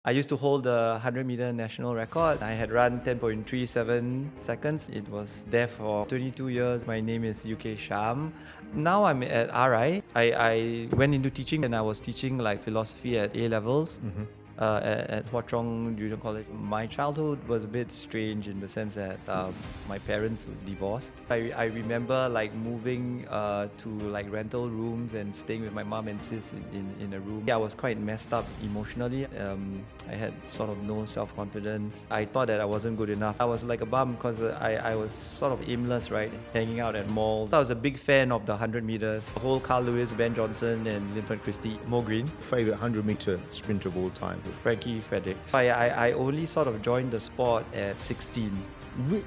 I used to hold the 100-meter national record. I had run 10.37 seconds. It was there for 22 years. My name is UK Shyam. Now I'm at RI. I went into teaching and I was teaching like philosophy at A levels. At Hwa Chong Junior College. My childhood was a bit strange in the sense that my parents were divorced. I remember like moving to like rental rooms and staying with my mom and sis in a room. I was quite messed up emotionally. I had sort of no self-confidence. I thought that I wasn't good enough. I was like a bum because I was sort of aimless, right? Hanging out at malls. I was a big fan of the 100 meters. The whole Carl Lewis, Ben Johnson and Linford Christie. Mo Green. Favorite 100-meter sprinter of all time? Frankie Fredericks. I only sort of joined the sport at 16.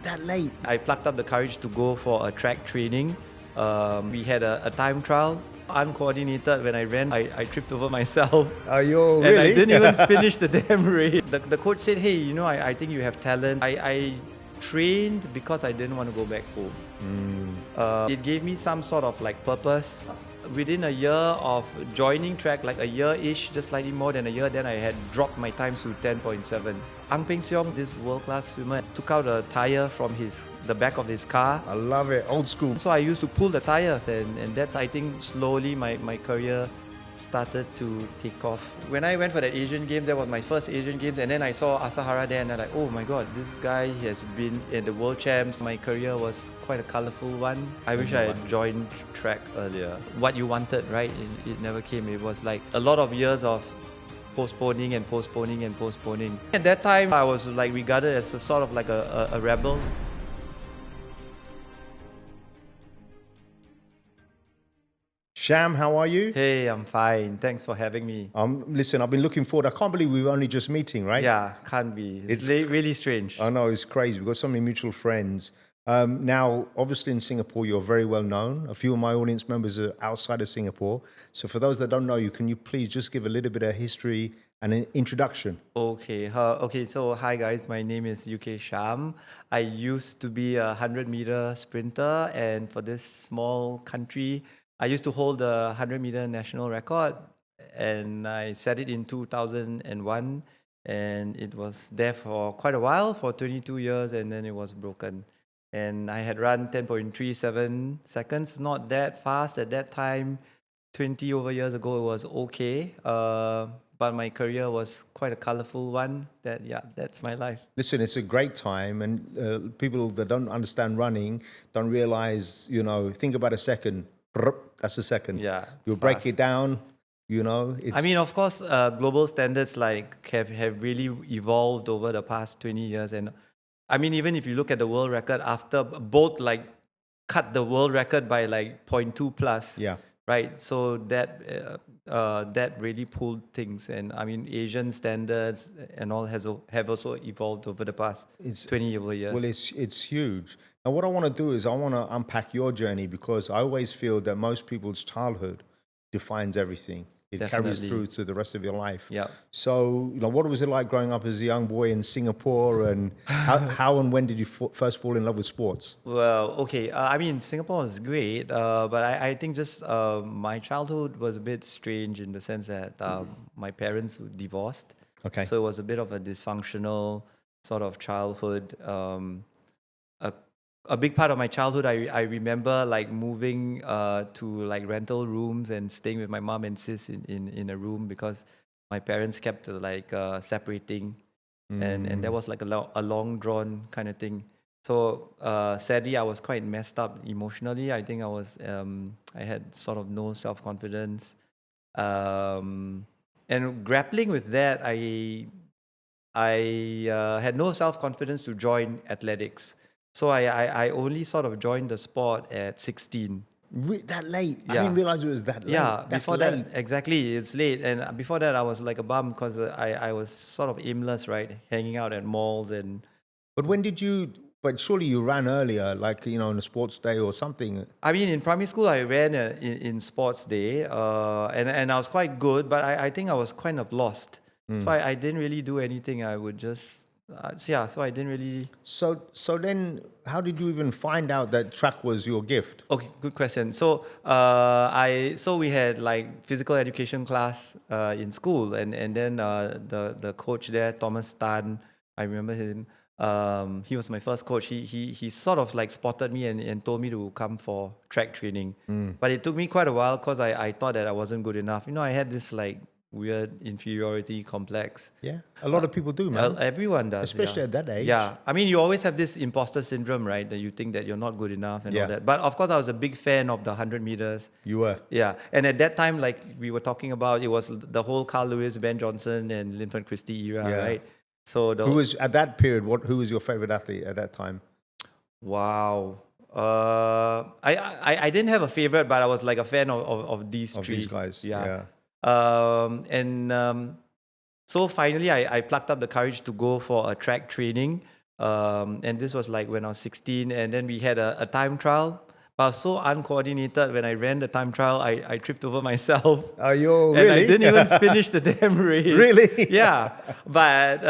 That late? I plucked up the courage to go for a track training. We had a time trial. Uncoordinated when I ran, I tripped over myself. Really? And I didn't even finish the damn race. The coach said, hey, you know, I think you have talent. I trained because I didn't want to go back home. It gave me some sort of like purpose. Within a year of joining track, like a year-ish, just slightly more than a year, then I had dropped my times to 10.7. Ang Peng Siong, this world-class swimmer, took out a tire from the back of his car. I love it, old school. So I used to pull the tire, and that's, I think, slowly my career started to take off. When I went for the Asian Games, that was my first Asian Games, and then I saw Asahara there, and I'm like, oh my god, this guy has been in the World Champs. My career was quite a colourful one. I wish I had joined track earlier. What you wanted, right? It never came. It was like a lot of years of postponing and postponing and postponing. At that time, I was like regarded as a sort of like a rebel. Shyam, how are you? Hey, I'm fine. Thanks for having me. Listen, I've been looking forward. I can't believe we were only just meeting, right? Yeah, can't be. It's really strange. I know, it's crazy. We've got so many mutual friends. Now, obviously in Singapore, you're very well known. A few of my audience members are outside of Singapore. So for those that don't know you, can you please just give a little bit of history and an introduction? Okay. So hi guys, my name is UK Shyam. I used to be a 100-meter sprinter, and for this small country, I used to hold the 100-meter national record, and I set it in 2001, and it was there for quite a while, for 22 years, and then it was broken. And I had run 10.37 seconds, not that fast at that time. 20 over years ago, it was okay, but my career was quite a colourful one. That's my life. Listen, it's a great time, and people that don't understand running don't realize, think about a second. That's a second. Yeah. You'll break it down, I mean, of course, global standards have really evolved over the past 20 years. And I mean, even if you look at the world record, after Bolt cut the world record by 0.2 plus. Yeah. Right. So that really pulled things. And I mean, Asian standards and all have also evolved over the past 20 over years. Well, it's huge. Now, what I want to do is I want to unpack your journey, because I always feel that most people's childhood defines everything. It Definitely. carries through to the rest of your life. Yeah. So, what was it like growing up as a young boy in Singapore, and how and when did you first fall in love with sports? Well, okay. I mean, Singapore was great, but I think just my childhood was a bit strange in the sense that my parents were divorced. Okay. So it was a bit of a dysfunctional sort of childhood. A big part of my childhood, I remember moving to rental rooms and staying with my mom and sis in a room, because my parents kept separating, and that was a long drawn kind of thing. So sadly, I was quite messed up emotionally. I think I had sort of no self-confidence, and grappling with that, I had no self-confidence to join athletics. So I only sort of joined the sport at 16. That late? Yeah. I didn't realize it was that late. Yeah, That's before late. that, exactly, it's late. And before that, I was like a bum because I was sort of aimless, right? Hanging out at malls and... But when did you... But surely you ran earlier, on a sports day or something. I mean, in primary school, I ran in sports day, and I was quite good, but I think I was kind of lost. So I didn't really do anything. I would just So I didn't really. So then, how did you even find out that track was your gift? Okay, good question. So we had like physical education class in school, and then the coach there, Thomas Tan, I remember him. He was my first coach. He sort of like spotted me and told me to come for track training. But it took me quite a while because I thought that I wasn't good enough. I had this like weird inferiority complex. Yeah, a lot of people do, man. Everyone does, especially at that age. Yeah, I mean, you always have this imposter syndrome, right? That you think that you're not good enough and all Yeah. that. But of course, I was a big fan of the 100 meters. You were. Yeah, and at that time, like we were talking about, it was the whole Carl Lewis, Ben Johnson, and Linford Christie era, Yeah. right? So Who was at that period? Who was your favorite athlete at that time? Wow. I didn't have a favorite, but I was like a fan of these Of three. these guys. Yeah. So finally, I plucked up the courage to go for a track training. And this was like when I was 16. And then we had a time trial. But I was so uncoordinated when I ran the time trial, I tripped over myself. Are you And really? I didn't even finish the damn race. Really? Yeah. But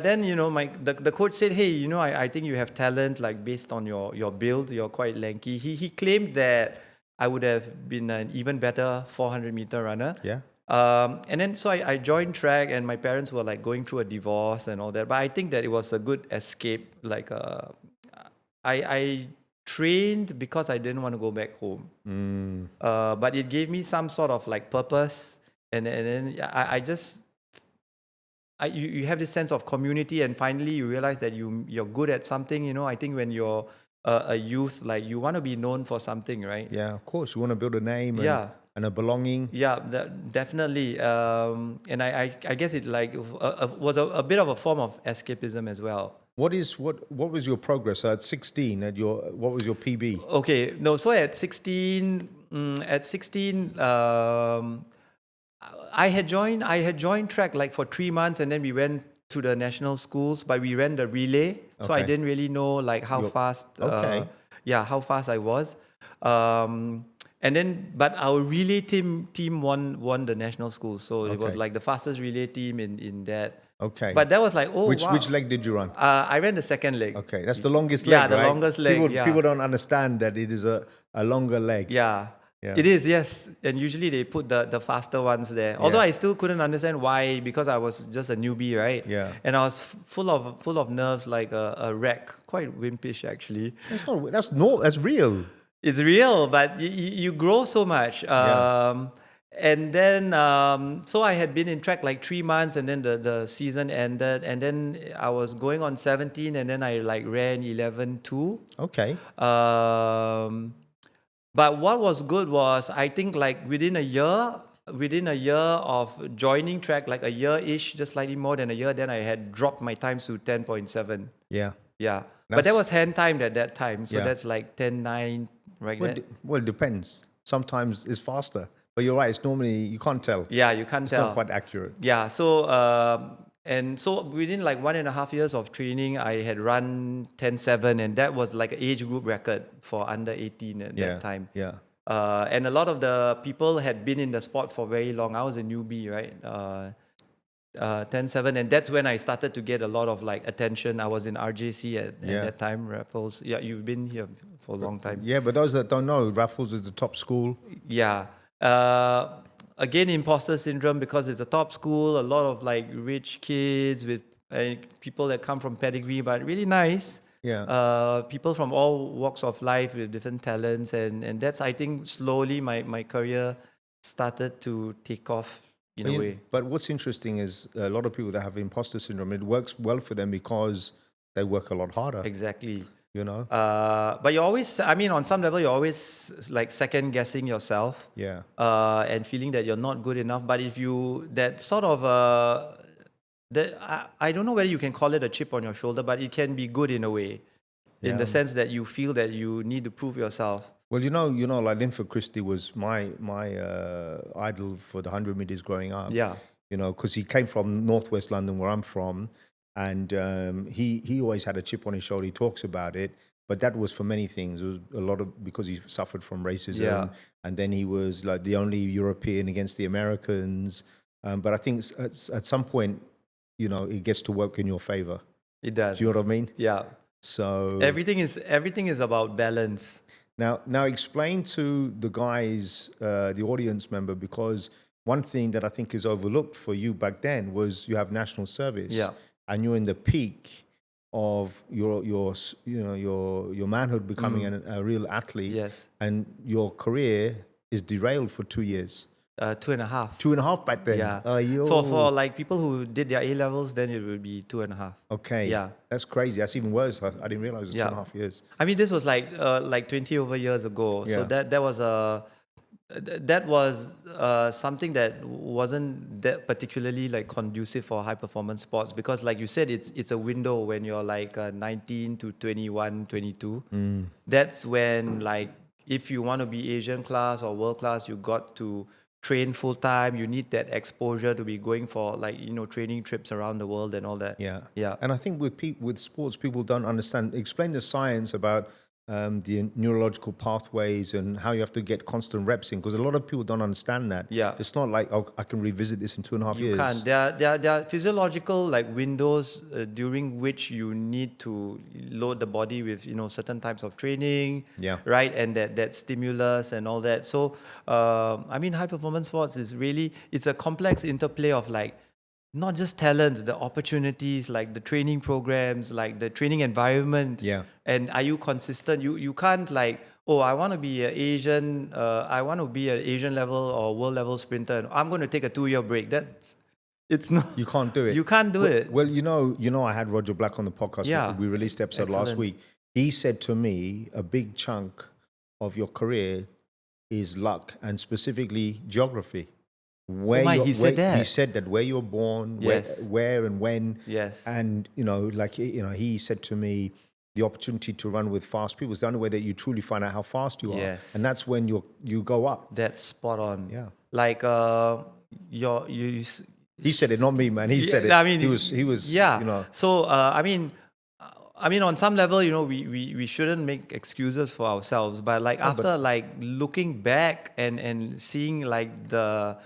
then, the coach said, hey, I think you have talent, like based on your build, you're quite lanky. He claimed that I would have been an even better 400-meter runner. Yeah. And then so I joined track, and my parents were like going through a divorce and all that. But I think that it was a good escape. Like I trained because I didn't want to go back home. But it gave me some sort of like purpose, and then you have this sense of community, and finally you realize that you're good at something. I think when you're a youth, like you want to be known for something, right? Yeah, of course. You want to build a name and a belonging. Yeah, definitely. And I guess it like was a bit of a form of escapism as well. What was your progress at 16? What was your PB? Okay, no. So at 16, I had joined track like for 3 months, and then we went to the national schools, but we ran the relay. So I Okay. didn't really know like how fast. Okay. How fast I was. And then, but our relay team won the national school, so it was Okay. like the fastest relay team in that. Okay. But that was like, oh, which wow. which leg did you run? I ran the second leg. Okay, that's the longest Yeah, leg, the right? longest leg, yeah. People don't understand that it is a longer leg. Yeah. Yeah. It is, yes. And usually they put the faster ones there. Although Yeah. I still couldn't understand why, because I was just a newbie, right? Yeah. And I was full of nerves, like a wreck. Quite wimpish, actually. That's real. It's real, but you grow so much. And then, so I had been in track like 3 months, and then the season ended, and then I was going on 17, and then I like ran 11.2. Okay. But what was good was, I think like within a year of joining track, like a year-ish, just slightly more than a year, then I had dropped my times to 10.7. Yeah. Yeah. But that was hand timed at that time. So Yeah. that's like 10.9, right? Well, it depends. Sometimes it's faster, but you're right. It's normally you can't tell. Yeah, you can't It's tell. not quite accurate. Yeah, so and so within like 1.5 years of training, I had run 10.7, and that was like an age group record for under 18 at that time. Yeah. And a lot of the people had been in the sport for very long. I was a newbie, right? 10.7, and that's when I started to get a lot of like attention. I was in RJC at that time, Raffles. Yeah, you've been here for a long time. Yeah, but those that don't know, Raffles is the top school. Yeah. Again, imposter syndrome, because it's a top school, a lot of like rich kids with people that come from pedigree, but really nice. Yeah. People from all walks of life with different talents. And that's, I think, slowly my career started to take off in a way. But what's interesting is a lot of people that have imposter syndrome, it works well for them because they work a lot harder. Exactly. You know? But you're always, I mean, on some level, you're always like second guessing yourself. Yeah. And feeling that you're not good enough. But if you, that sort of, I don't know whether you can call it a chip on your shoulder, but it can be good in a way, in the sense that you feel that you need to prove yourself. Well, you know, like Linford Christie was my idol for the 100 meters growing up. Yeah. You know, because he came from Northwest London, where I'm from, and he always had a chip on his shoulder. He talks about it, but that was for many things. It was a lot of because he suffered from racism, and then he was like the only European against the Americans. But I think at some point, it gets to work in your favor. It does. Do you know what I mean? Yeah. So everything is about balance. Now explain to the guys, the audience member, because one thing that I think is overlooked for you back then was you have national service, and you're in the peak of your manhood, becoming a real athlete. Yes. And your career is derailed for 2 years. 2.5. 2.5 back then. Yeah. For like people who did their A levels, then it would be 2.5. Okay. Yeah. That's crazy. That's even worse. I didn't realize it was 2.5 years. I mean, this was like 20 over years ago. Yeah. So that was something that wasn't that particularly like conducive for high performance sports, because like you said, it's a window when you're like 19 to 21, 22. That's when, like, if you want to be Asian class or world class, you got to train full time. You need that exposure to be going for like, training trips around the world and all that. Yeah. And I think with sports, people don't understand. Explain the science about the neurological pathways and how you have to get constant reps in, because a lot of people don't understand that. Yeah. It's not like, I can revisit this in 2.5 years. You can't. There are physiological like windows during which you need to load the body with certain types of training. Yeah. Right, and that stimulus and all that. So I mean, high performance sports is really, it's a complex interplay of like not just talent, the opportunities, like the training programs, like the training environment. Yeah. And are you consistent? You can't like, I want to be an Asian, I want to be an Asian level or world level sprinter, and I'm going to take a 2-year break. It's not. You can't do it. You can't do it. Well, I had Roger Black on the podcast. Yeah. We released the episode last week. He said to me, a big chunk of your career is luck, and specifically geography. He said that. He said that where you're born, Yes. where and when. Yes. And, he said to me, the opportunity to run with fast people is the only way that you truly find out how fast you are. Yes. And that's when you go up. That's spot on. Yeah. Like He said it, not me, man. He said it. I mean, he was. Yeah. So I mean, on some level, we shouldn't make excuses for ourselves. But like after like looking back and seeing like the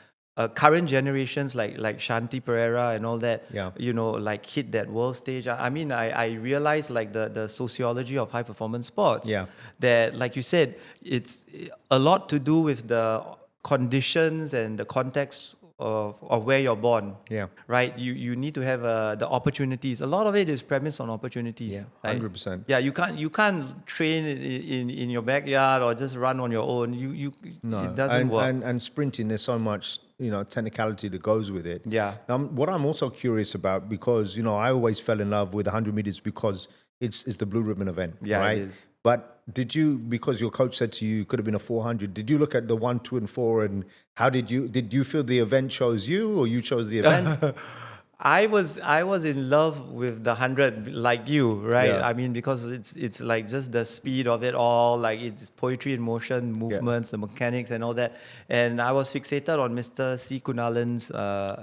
current generations like Shanti Pereira and all that, like hit that world stage. I mean, I realized like the sociology of high performance sports. Yeah. That, like you said, it's a lot to do with the conditions and the context of where you're born. Yeah. Right? You need to have the opportunities. A lot of it is premised on opportunities. Yeah, 100%. Yeah, you can't train in your backyard or just run on your own. It doesn't work. And sprinting, there's so much technicality that goes with it. Yeah. What I'm also curious about, because I always fell in love with 100 meters because it's the blue ribbon event. Yeah, right? it is. But did you, because your coach said to you, it could have been a 400, did you look at the 1, 2, and 4, and how did you feel the event chose you, or you chose the event? I was in love with the 100, like you, right? Yeah. I mean, because it's like just the speed of it all, like it's poetry in motion, movements, the mechanics and all that. And I was fixated on Mr. C. Kunalan's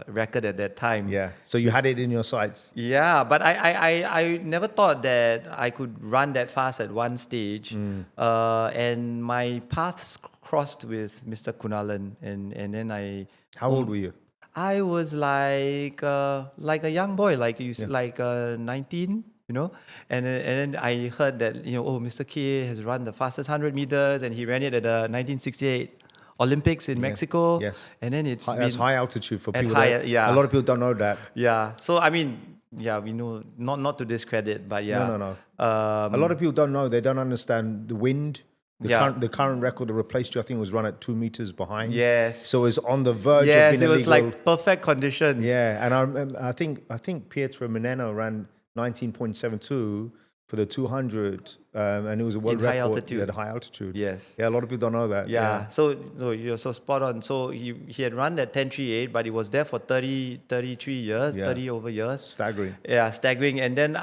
record at that time. Yeah. So you had it in your sights. Yeah, but I never thought that I could run that fast at one stage. And my paths crossed with Mr. Kunalan, and then I... How old were you? I was like a young boy, like 19, and then I heard that Mr. K has run the fastest 100 meters, and he ran it at the 1968 Olympics in Mexico. Yes. And then that's high altitude for people. Yeah. A lot of people don't know that. Yeah. So I mean, yeah, we know, not to discredit, but yeah. No. A lot of people don't know. They don't understand the wind. The current record that replaced you, I think, was run at 2 meters behind. Yes. So it's on the verge of yes, being it was illegal. like perfect conditions. Yeah, and I think Pietro Mennea ran 19.72 for the 200, and it was a world record. High altitude. At high altitude. Yes. Yeah, a lot of people don't know that. Yeah. So you're so spot on. So he had run that 10.38, but he was there for 33 years, 30 over years. Staggering. Yeah, staggering. And then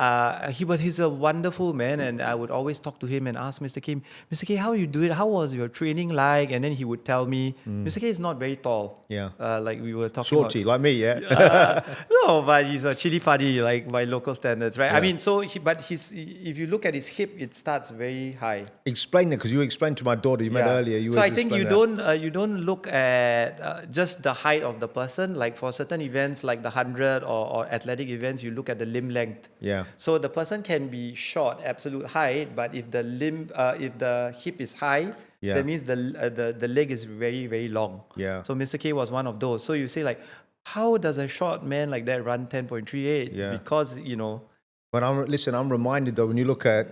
he's a wonderful man, and I would always talk to him and ask Mr. K, how you do it? How was your training like? And then he would tell me, Mr. K is not very tall. Yeah. Like we were talking Shorty, about. like me, yeah. No, but he's a chili padi, like by local standards, right? Yeah. I mean, so if you look at his hip, it's starts very high. Explain it, because you explained to my daughter, you met earlier. So I think you don't look at just the height of the person. Like for certain events like the 100 or athletic events, you look at the limb length. Yeah. So the person can be short, absolute height, but if the if the hip is high, that means the leg is very, very long. Yeah. So Mr. K was one of those. So you say like, how does a short man like that run 10.38? Yeah. Because, you know. But I'm reminded though, when you look at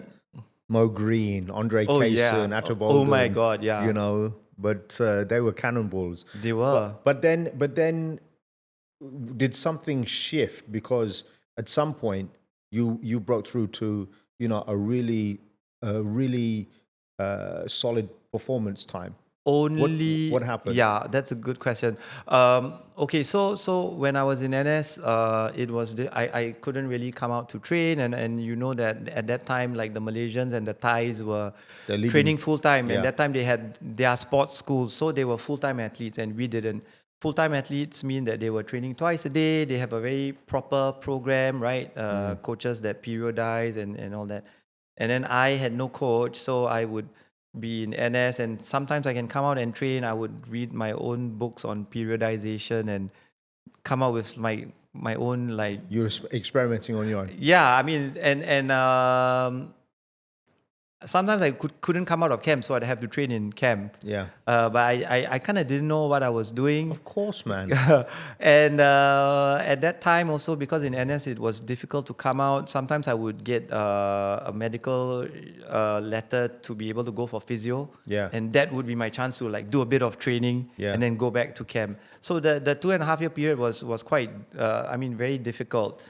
Mo Green, Andre Kaysen, Atterbold. Oh my God, yeah. You know, but they were cannonballs. They were. But then did something shift? Because at some point you broke through to, you know, a really solid performance time. Only what happened? Yeah, that's a good question. Okay, so when I was in NS, it was I couldn't really come out to train, and you know that at that time, like the Malaysians and the Thais were training full time, and that time they had their sports schools, so they were full time athletes, and we didn't. Full time athletes mean that they were training twice a day. They have a very proper program, right? Coaches that periodize and all that. And then I had no coach, so I would be in NS, and sometimes I can come out and train. I would read my own books on periodization and come up with my own, like, you're experimenting on your own. Yeah, I mean, and sometimes I couldn't come out of camp, so I'd have to train in camp. Yeah. But I kind of didn't know what I was doing. Of course, man. And at that time also, because in NS it was difficult to come out, sometimes I would get a medical letter to be able to go for physio. Yeah. And that would be my chance to like do a bit of training and then go back to camp. So the 2.5 year period was quite, very difficult.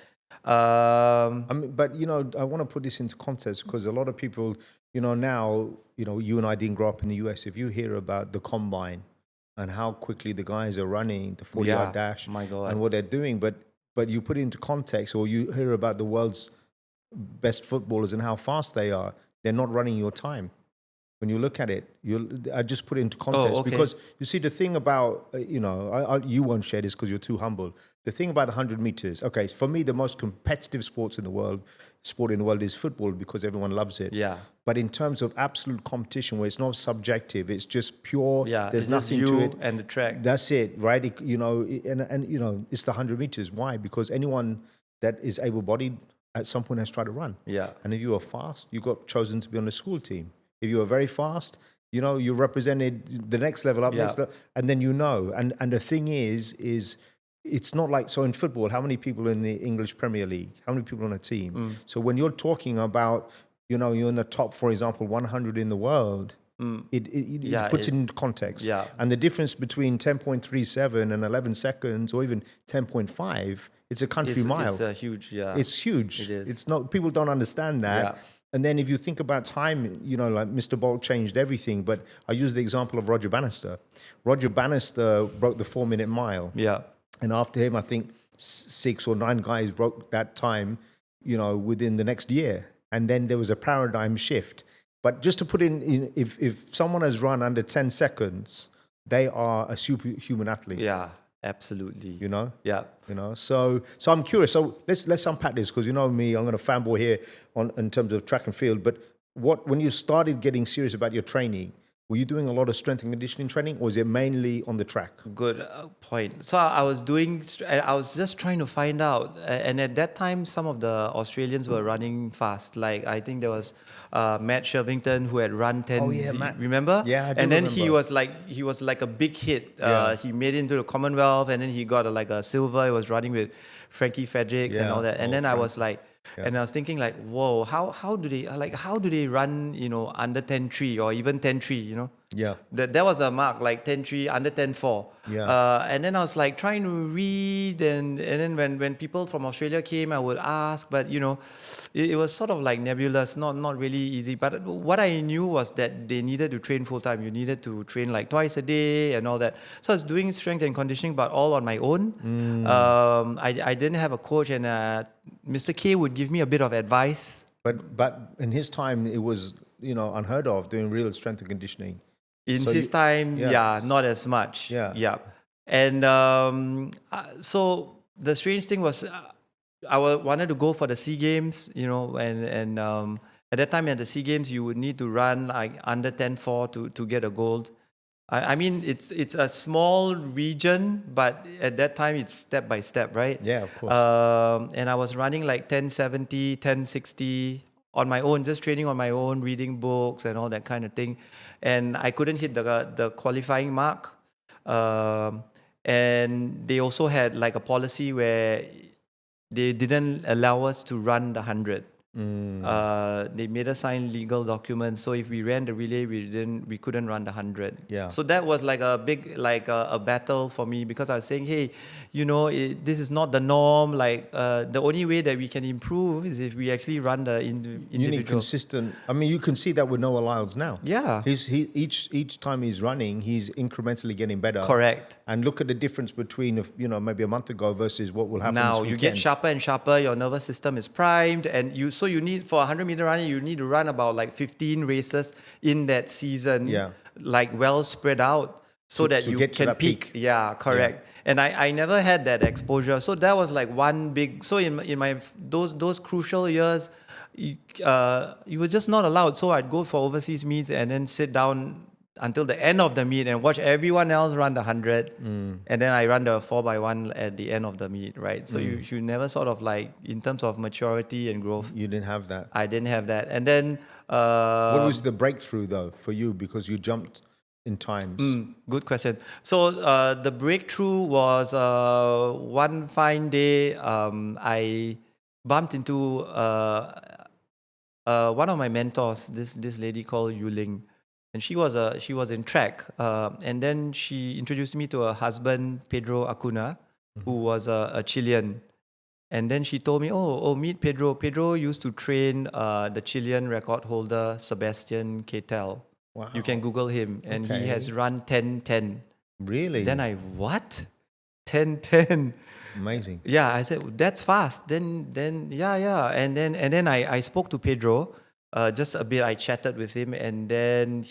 But you know, I want to put this into context, because a lot of people, you know, now, you know, you and I didn't grow up in the US. If you hear about the combine and how quickly the guys are running the 40-yard dash, my God, and what they're doing, but you put it into context, or you hear about the world's best footballers and how fast they are, they're not running your time. When you look at it, I just put it into context, because you see the thing about, you know, you won't share this because you're too humble. The thing about 100 meters, okay, for me, the most competitive sport in the world is football, because everyone loves it. Yeah. But in terms of absolute competition, where it's not subjective, it's just pure. Yeah. There's nothing to it. And the track. That's it, right? And you know, it's the 100 meters. Why? Because anyone that is able-bodied at some point has tried to run. Yeah. And if you are fast, you got chosen to be on the school team. If you are very fast, you know, you represented the next level up, next level, and then you know. And the thing is it's not like, so in football, how many people in the English Premier League? How many people on a team? So when you're talking about, you know, you're in the top, for example, 100 in the world, it puts it into context. Yeah. And the difference between 10.37 and 11 seconds, or even 10.5, it's a country mile. It's a huge, It's huge. It is. It's not, people don't understand that. Yeah. And then if you think about time, you know, like Mr. Bolt changed everything. But I use the example of Roger Bannister. Roger Bannister broke the 4-minute mile. Yeah. And after him, I think 6 or 9 guys broke that time, you know, within the next year. And then there was a paradigm shift. But just to put in, if someone has run under 10 seconds, they are a superhuman athlete. Yeah, absolutely. You know? Yeah. You know, so I'm curious. So let's unpack this, because you know me, I'm going to fanboy here in terms of track and field. But when you started getting serious about your training, were you doing a lot of strength and conditioning training, or is it mainly on the track? Good point. So I was just trying to find out, and at that time, some of the Australians were running fast. Like I think there was Matt Shervington, who had run 10. Oh yeah, Matt. Remember? Yeah, I do And then remember. he was like a big hit. He made it into the Commonwealth, and then he got a silver. He was running with Frankie Fredericks and all that. And then I was like. Yeah. And I was thinking like, whoa, how do they run, you know, under 10.3 or even 10.3, you know? Yeah. That was a mark, like 10.3, under 10.4. Yeah. And then I was like trying to read, and then when people from Australia came, I would ask, but you know, it was sort of like nebulous, not really easy. But what I knew was that they needed to train full time. You needed to train like twice a day and all that. So I was doing strength and conditioning, but all on my own. I didn't have a coach, and Mr. K would give me a bit of advice. But in his time, it was, you know, unheard of doing real strength and conditioning. In his time, not as much. Yeah. And so the strange thing was, I wanted to go for the SEA Games, you know, and At that time at the SEA Games, you would need to run like under 10.4 to get a gold. I mean, it's a small region, but at that time it's step by step, right? Yeah, of course. And I was running like 10.70, 10.60 on my own, just training on my own, reading books and all that kind of thing. And I couldn't hit the qualifying mark. And they also had like a policy where they didn't allow us to run the 100. They made us sign legal documents, so if we ran the relay, we couldn't run the 100. Yeah. So that was like a big a battle for me, because I was saying, hey, this is not the norm. Like the only way that we can improve is if we actually run the individual. You need consistent. I mean, you can see that with Noah Lyles now. Yeah. Each time he's running, he's incrementally getting better. Correct. And look at the difference between maybe a month ago versus what will happen now. this You get sharper and sharper. Your nervous system is primed, and you need, for a 100-meter running, you need to run about like 15 races in that season. Yeah. Like well spread out, so that you can peak. Yeah, correct. Yeah. And I never had that exposure, so that was like one big. So in my those crucial years, you were just not allowed. So I'd go for overseas meets and then sit down until the end of the meet and watch everyone else run the 100, and then I run the 4x1 at the end of the meet, right? So you never sort of like, in terms of maturity and growth. You didn't have that. I didn't have that. And then what was the breakthrough though for you, because you jumped in times? Good question. So the breakthrough was one fine day, I bumped into one of my mentors, this lady called Yuling. And she was in track, and then she introduced me to her husband, Pedro Acuna, who was a Chilean. And then she told me, oh, meet Pedro. Pedro used to train the Chilean record holder, Sebastian Keitel. Wow. You can Google him, and he has run 10:10. Really? Then what? 10:10. Amazing. Yeah, I said, that's fast. Then yeah. And then I spoke to Pedro. Just a bit, I chatted with him, and then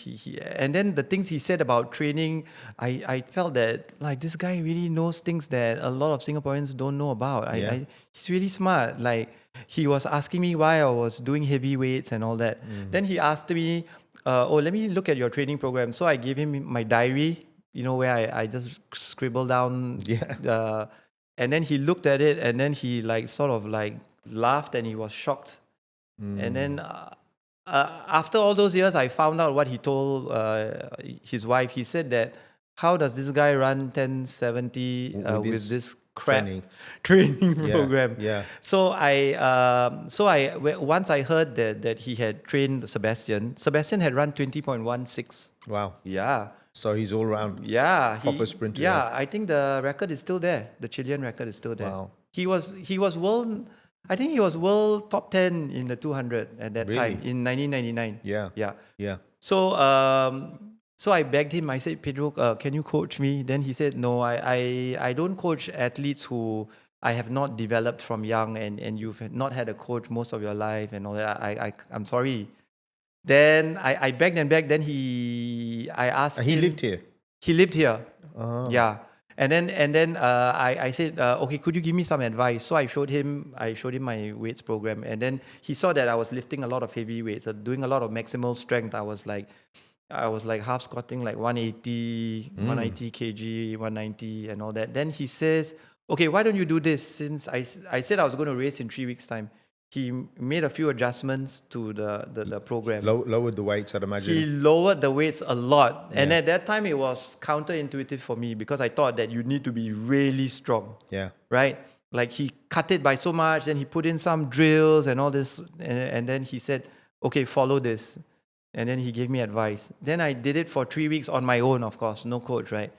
and then the things he said about training, I felt that like this guy really knows things that a lot of Singaporeans don't know about. He's really smart. Like, he was asking me why I was doing heavy weights and all that. Then he asked me, let me look at your training program. So I gave him my diary, where I just scribble down. Yeah. And then he looked at it, and then he sort of laughed, and he was shocked. And then after all those years, I found out what he told his wife. He said that, how does this guy run 10:70 with this crap training program? Yeah. So once I heard that he had trained Sebastian had run 20.16. Wow. Yeah. So he's all around. Yeah. Proper sprinter. Yeah. I think the record is still there. The Chilean record is still there. Wow. He was world. I think he was world top 10 in the 200 at that time in 1999. Yeah. So I begged him. I said, Pedro, can you coach me? Then he said, no, I don't coach athletes who I have not developed from young, and you've not had a coach most of your life and all that. I'm sorry. Then I begged and begged. Then I asked him. He lived here? He lived here. Oh. Yeah. And then I said, okay, could you give me some advice? So I showed him my weights program, and then he saw that I was lifting a lot of heavy weights, doing a lot of maximal strength. I was like half squatting like 180 kg, 190 and all that. Then he says, okay, why don't you do this? Since I said I was going to race in 3 weeks' time, he made a few adjustments to the program. Lowered the weights, I'd imagine. He lowered the weights a lot. And at that time, it was counterintuitive for me, because I thought that you need to be really strong. Yeah. Right? Like, he cut it by so much, then he put in some drills and all this. And then he said, okay, follow this. And then he gave me advice. Then I did it for 3 weeks on my own, of course, no coach, right?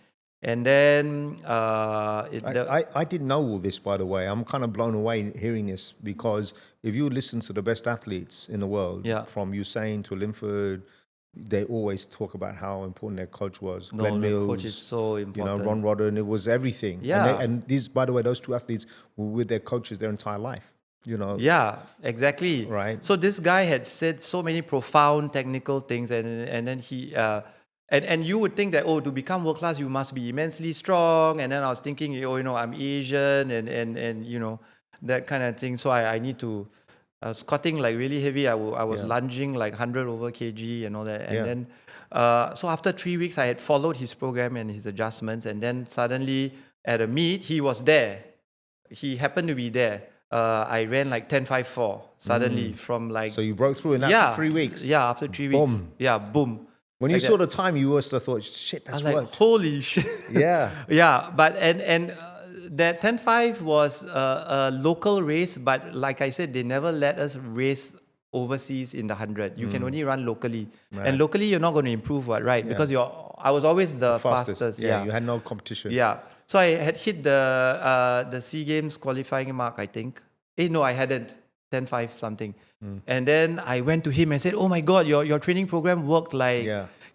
And then I didn't know all this, by the way. I'm kind of blown away hearing this, because if you listen to the best athletes in the world, from Usain to Linford, they always talk about how important their coach was. Glenn Mills, coach is so important. Ron Rodden, it was everything. Yeah. And these, by the way, those two athletes were with their coaches their entire life. Yeah, exactly. Right. So this guy had said so many profound technical things, and then he and you would think that, to become world class you must be immensely strong. And then I was thinking, I'm Asian and that kind of thing, so I need to squatting like really heavy. I was Yeah. lunging like 100 over kg and all that. And Yeah. then, so after 3 weeks, I had followed his program and his adjustments. And then suddenly at a meet, he was there. He happened to be there. I ran like 10.54 suddenly from like... So you broke through in that 3 weeks. Yeah, after 3 weeks. Boom. Yeah, boom. When you saw the time, you must have thought, shit, I that's was like, worked. holy shit. Yeah. Yeah, but that 10.5 was a local race, but like I said, they never let us race overseas in the 100. You can only run locally. Right. And locally, you're not going to improve, right? Yeah. Because I was always the fastest. Yeah, you had no competition. Yeah. So I had hit the SEA Games qualifying mark, I think. No, I hadn't. 10.5 something. And then I went to him and said, oh my God, your training program worked. Like,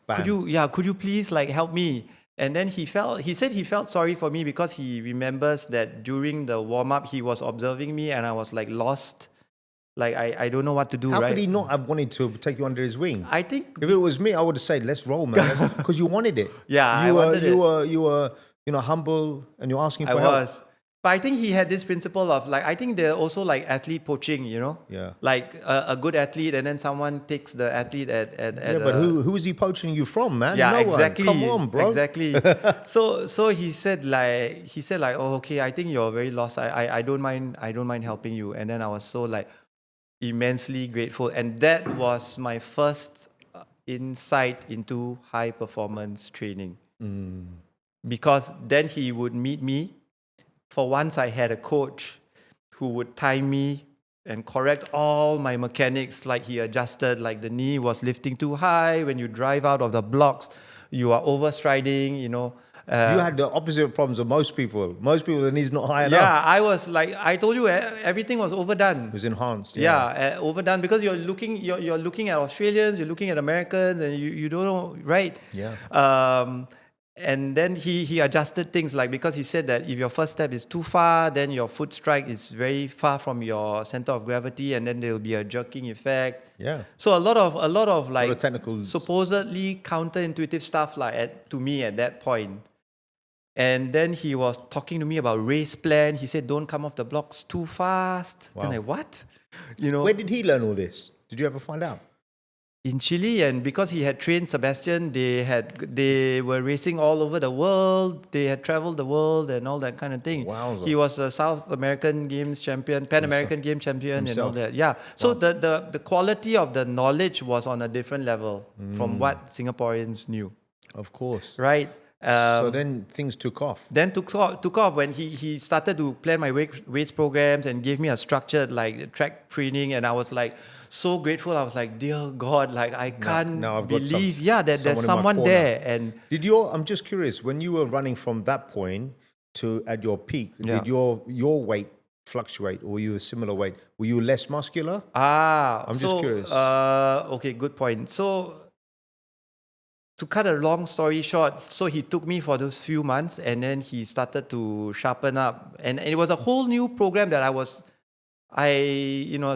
Bam. could you please like help me? And then he said he felt sorry for me because he remembers that during the warm-up, he was observing me and I was like lost. Like, I don't know what to do, How right? could he not have wanted to take you under his wing? I think... If it was me, I would have said, let's roll, man. Because you wanted it. Yeah, you I wanted it. You were humble and you're asking for I help. was. But I think he had this principle of like, I think they're also like athlete poaching, Yeah. Like a good athlete and then someone takes the athlete at But who is he poaching you from, man? Yeah, No exactly. One. Come on, bro. Exactly. So he said like, oh, okay, I think you're very lost. I don't mind helping you. And then I was so like immensely grateful. And that was my first insight into high performance training. Because then he would meet me. For once, I had a coach who would time me and correct all my mechanics, like he adjusted, like the knee was lifting too high. When you drive out of the blocks, you are overstriding, You had the opposite problems of most people. Most people, the knee's not high enough. Yeah, I was like, I told you, everything was overdone. It was enhanced. Yeah, overdone because you're looking at Australians, you're looking at Americans, and you don't know, right? Yeah. And then he adjusted things, like because he said that if your first step is too far, then your foot strike is very far from your center of gravity, and then there will be a jerking effect. Yeah. So a lot of like technical, supposedly counterintuitive stuff like to me at that point. And then he was talking to me about race plan. He said, "Don't come off the blocks too fast." Wow. Then I what? Where did he learn all this? Did you ever find out? In Chile, and because he had trained Sebastian, they were racing all over the world. They had traveled the world and all that kind of thing. Wowza. He was a South American Games champion, Pan American Game champion, and all that. Yeah. So the quality of the knowledge was on a different level from what Singaporeans knew. Of course. Right. So then things took off. Then took off when he started to plan my weights programs and gave me a structured like track training, and I was like so grateful. I was like, dear God, like I can't now I've got believe that there's someone in my someone there. And I'm just curious, when you were running from that point to at your peak, did your weight fluctuate, or were you a similar weight? Were you less muscular? I'm just curious. Okay, good point. So to cut a long story short, so he took me for those few months and then he started to sharpen up. And it was a whole new program that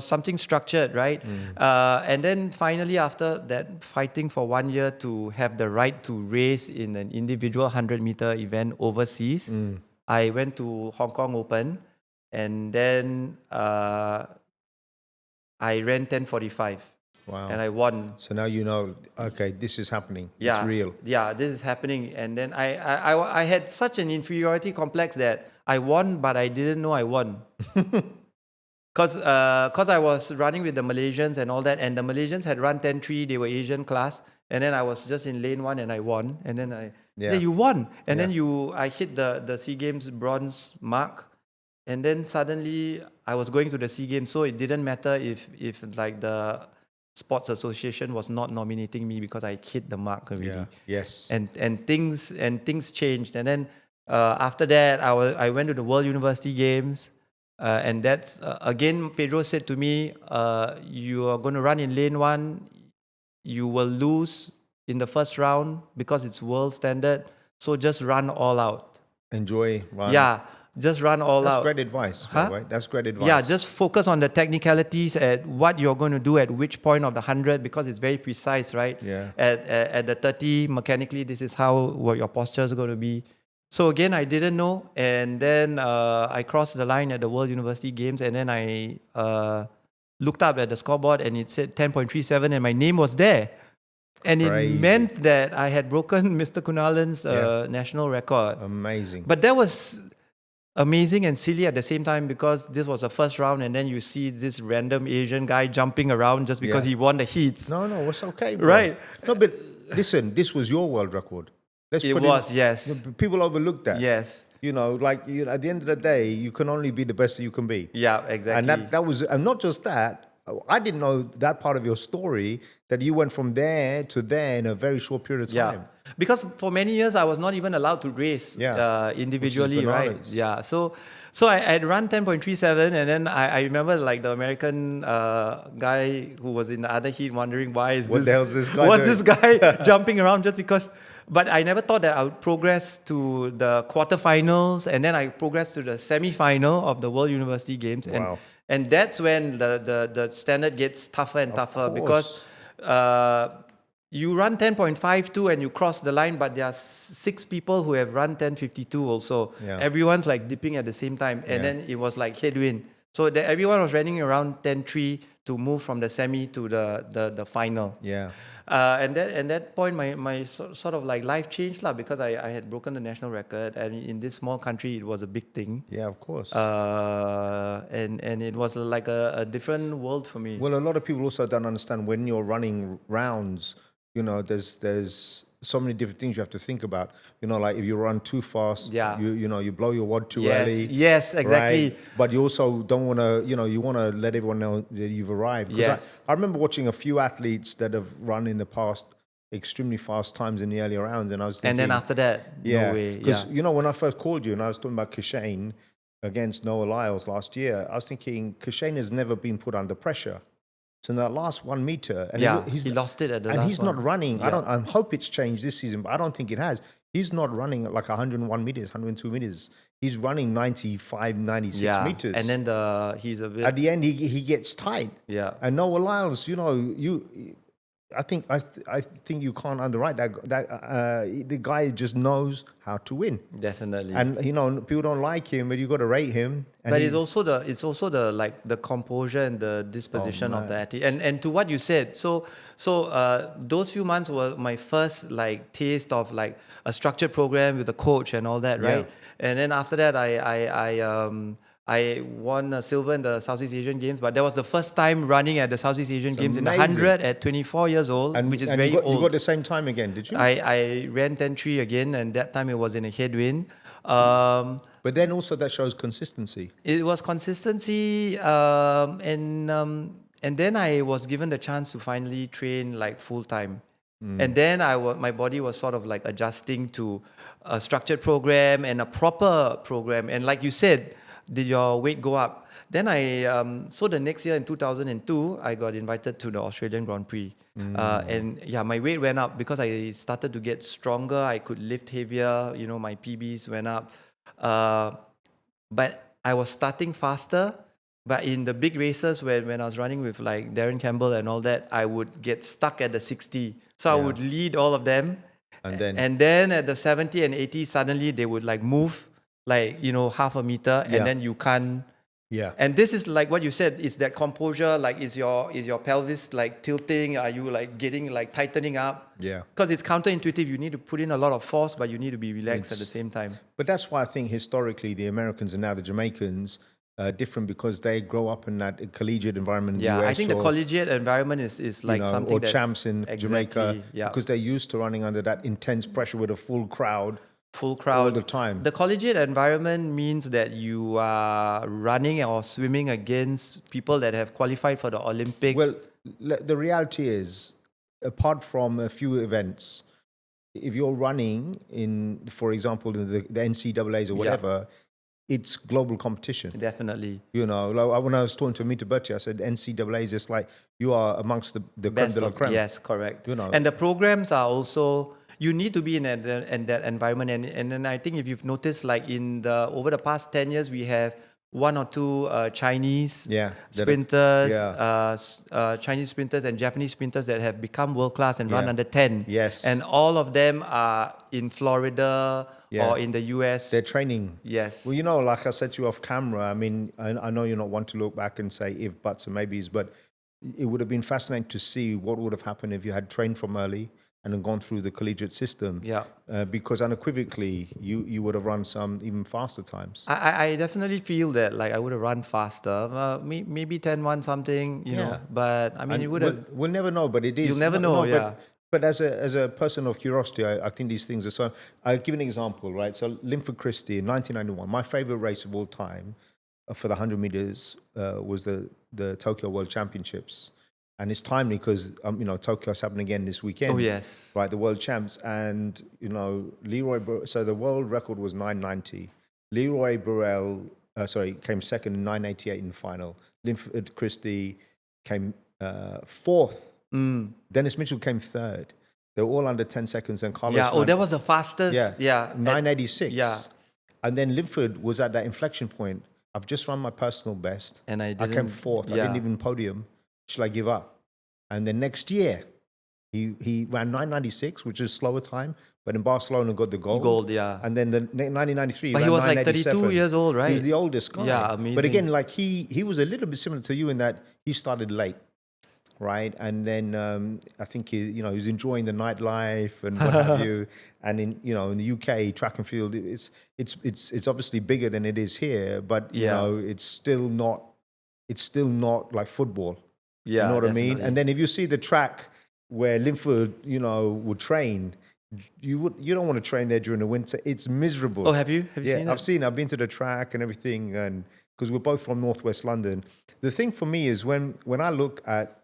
something structured, right? And then finally, after that, fighting for 1 year to have the right to race in an individual 100-meter event overseas, I went to Hong Kong Open, and then I ran 10:45. Wow. And I won. So now you know, okay, this is happening. Yeah. It's real. Yeah, this is happening. And then I had such an inferiority complex that I won, but I didn't know I won. Because I was running with the Malaysians and all that, and the Malaysians had run 10.3, they were Asian class, and then I was just in lane 1 and I won. And then then you won. And then I hit the SEA Games bronze mark. And then suddenly I was going to the SEA Games, so it didn't matter if like the Sports Association was not nominating me because I hit the mark already. Yeah. Yes. And things changed. And then after that, I went to the World University Games, and that's again Pedro said to me, "You are going to run in lane 1. You will lose in the first round because it's world standard. So just run all out. Enjoy. Run. Yeah." Just run all out. That's great advice, by the way. That's great advice. Yeah, just focus on the technicalities at what you're going to do at which point of the 100 because it's very precise, right? Yeah. At the 30, mechanically, this is what your posture is going to be. So again, I didn't know. And then I crossed the line at the World University Games, and then I looked up at the scoreboard and it said 10.37 and my name was there. And Crazy. it meant that I had broken Mr. Kunalan's national record. Amazing. But that was amazing and silly at the same time because this was the first round and then you see this random Asian guy jumping around just because he won the heats. No, it's okay, bro. Right. No, but listen, this was your world record. Yes. People overlook that. Yes. You know, like at the end of the day, you can only be the best that you can be. Yeah, exactly. And that was, and not just that, I didn't know that part of your story, that you went from there to there in a very short period of time. Yeah. Because for many years, I was not even allowed to race individually, right? Yeah. So I had run 10.37 and then I remember like the American guy who was in the other heat wondering What the hell's this guy what's doing? this guy jumping around just because... But I never thought that I would progress to the quarterfinals and then I progressed to the semi-final of the World University Games. Wow. And that's when the standard gets tougher and tougher because you run 10.52 and you cross the line, but there are 6 people who have run 10.52 also. Yeah. Everyone's like dipping at the same time. And then it was like headwind. So everyone was running around 10.3 to move from the semi to the final. Yeah. And that point, my sort of like life changed because I had broken the national record, and in this small country, it was a big thing. Yeah, of course. And it was like a different world for me. Well, a lot of people also don't understand when you're running rounds, you know, there's so many different things you have to think about. You know, like if you run too fast, you blow your wad too early. Yes, exactly. Right? But you also don't want to, you want to let everyone know that you've arrived. Yes. I remember watching a few athletes that have run in the past extremely fast times in the earlier rounds, and I was thinking... And then after that, no way. Because, when I first called you and I was talking about Kishane against Lyles last year, I was thinking Kishane has never been put under pressure. So in that last 1 meter, and he lost it at the last one. And he's not running. Yeah. I hope it's changed this season, but I don't think it has. He's not running at like 101 meters, 102 meters. He's running 95, 96 meters. And then he's a bit... At the end, he gets tight. Yeah. And Lyles, I think you can't underwrite that. The guy just knows how to win. Definitely. And people don't like him, but you got to rate him. But it's also the composure and the disposition of the athlete. And to what you said, so those few months were my first like taste of like a structured program with a coach and all that, right? Yeah. And then after that, I won a silver in the Southeast Asian Games, but that was the first time running at the Southeast Asian Games amazing. in the 100 at 24 years old, which is very old. You got the same time again, did you? I ran 10.3 again, and that time it was in a headwind. But then also that shows consistency. It was consistency, and then I was given the chance to finally train like full time. And then my body was sort of like adjusting to a structured program and a proper program. And like you said, did your weight go up? Then so the next year in 2002, I got invited to the Australian Grand Prix. And my weight went up because I started to get stronger. I could lift heavier, my PBs went up. But I was starting faster. But in the big races, when I was running with like Darren Campbell and all that, I would get stuck at the 60. So I would lead all of them. And then at the 70 and 80, suddenly they would like move like, half a meter, and then you can't. Yeah. And this is like what you said, it's that composure, like is your pelvis like tilting? Are you like getting like tightening up? Yeah. Because it's counterintuitive. You need to put in a lot of force, but you need to be relaxed at the same time. But that's why I think historically the Americans and now the Jamaicans are different, because they grow up in that collegiate environment in the US. I think the collegiate environment is like something or that's... champs in Jamaica, because they're used to running under that intense pressure with a full crowd all the time. The collegiate environment means that you are running or swimming against people that have qualified for the Olympics. Well, the reality is, apart from a few events, if you're running in, for example, the NCAAs or whatever, it's global competition. Definitely. Like when I was talking to Mita Berti, I said NCAAs is like you are amongst the creme de la creme. Yes, correct. And the programs are also... You need to be in that environment, and then I think if you've noticed, like over the past 10 years, we have one or two Chinese Yeah, sprinters, yeah. Chinese sprinters and Japanese sprinters that have become world class and run Yeah. under 10. Yes. And all of them are in Florida Yeah. or in the US. They're training. Yes. Well, you know, like I said to you off camera, I mean, I know you're not one to look back and say if, buts, and maybes, but it would have been fascinating to see what would have happened if you had trained from early and then gone through the collegiate system. Yeah. Because unequivocally, you would have run some even faster times. I definitely feel that like I would have run faster, maybe 10-1 something, you know. But I mean, it would have. We'll never know, but it is. You'll never know, yeah. But as a person of curiosity, I think these things are so. I'll give an example, right? So Linford Christie in 1991, my favorite race of all time for the 100 meters was the Tokyo World Championships. And it's timely because, you know, Tokyo's happening again this weekend. Oh, yes. Right, the world champs. And, you know, so the world record was 990. Leroy Burrell, came second in 988 in the final. Linford Christie came fourth. Dennis Mitchell came third. They were all under 10 seconds. And Carlos... Yeah, that was the fastest. Yeah. 986. Yeah. And then Linford was at that inflection point. I've just run my personal best. And I came fourth. Yeah. I didn't even podium. Should I give up? And then next year, he ran 996, which is slower time, but in Barcelona got the gold. Gold, yeah. And then the 1993, but he was like 32 years old, right? He was the oldest guy. Yeah, amazing. But again, like he was a little bit similar to you in that he started late, right? And then I think he was enjoying the nightlife and what have you. And in the UK, track and field, it's obviously bigger than it is here, but you know, it's still not like football. Yeah, you know what definitely. I mean? And then if you see the track where Linford, would train, you don't want to train there during the winter. It's miserable. Oh, have you seen it? I've been to the track and everything, and because we're both from Northwest London. The thing for me is when I look at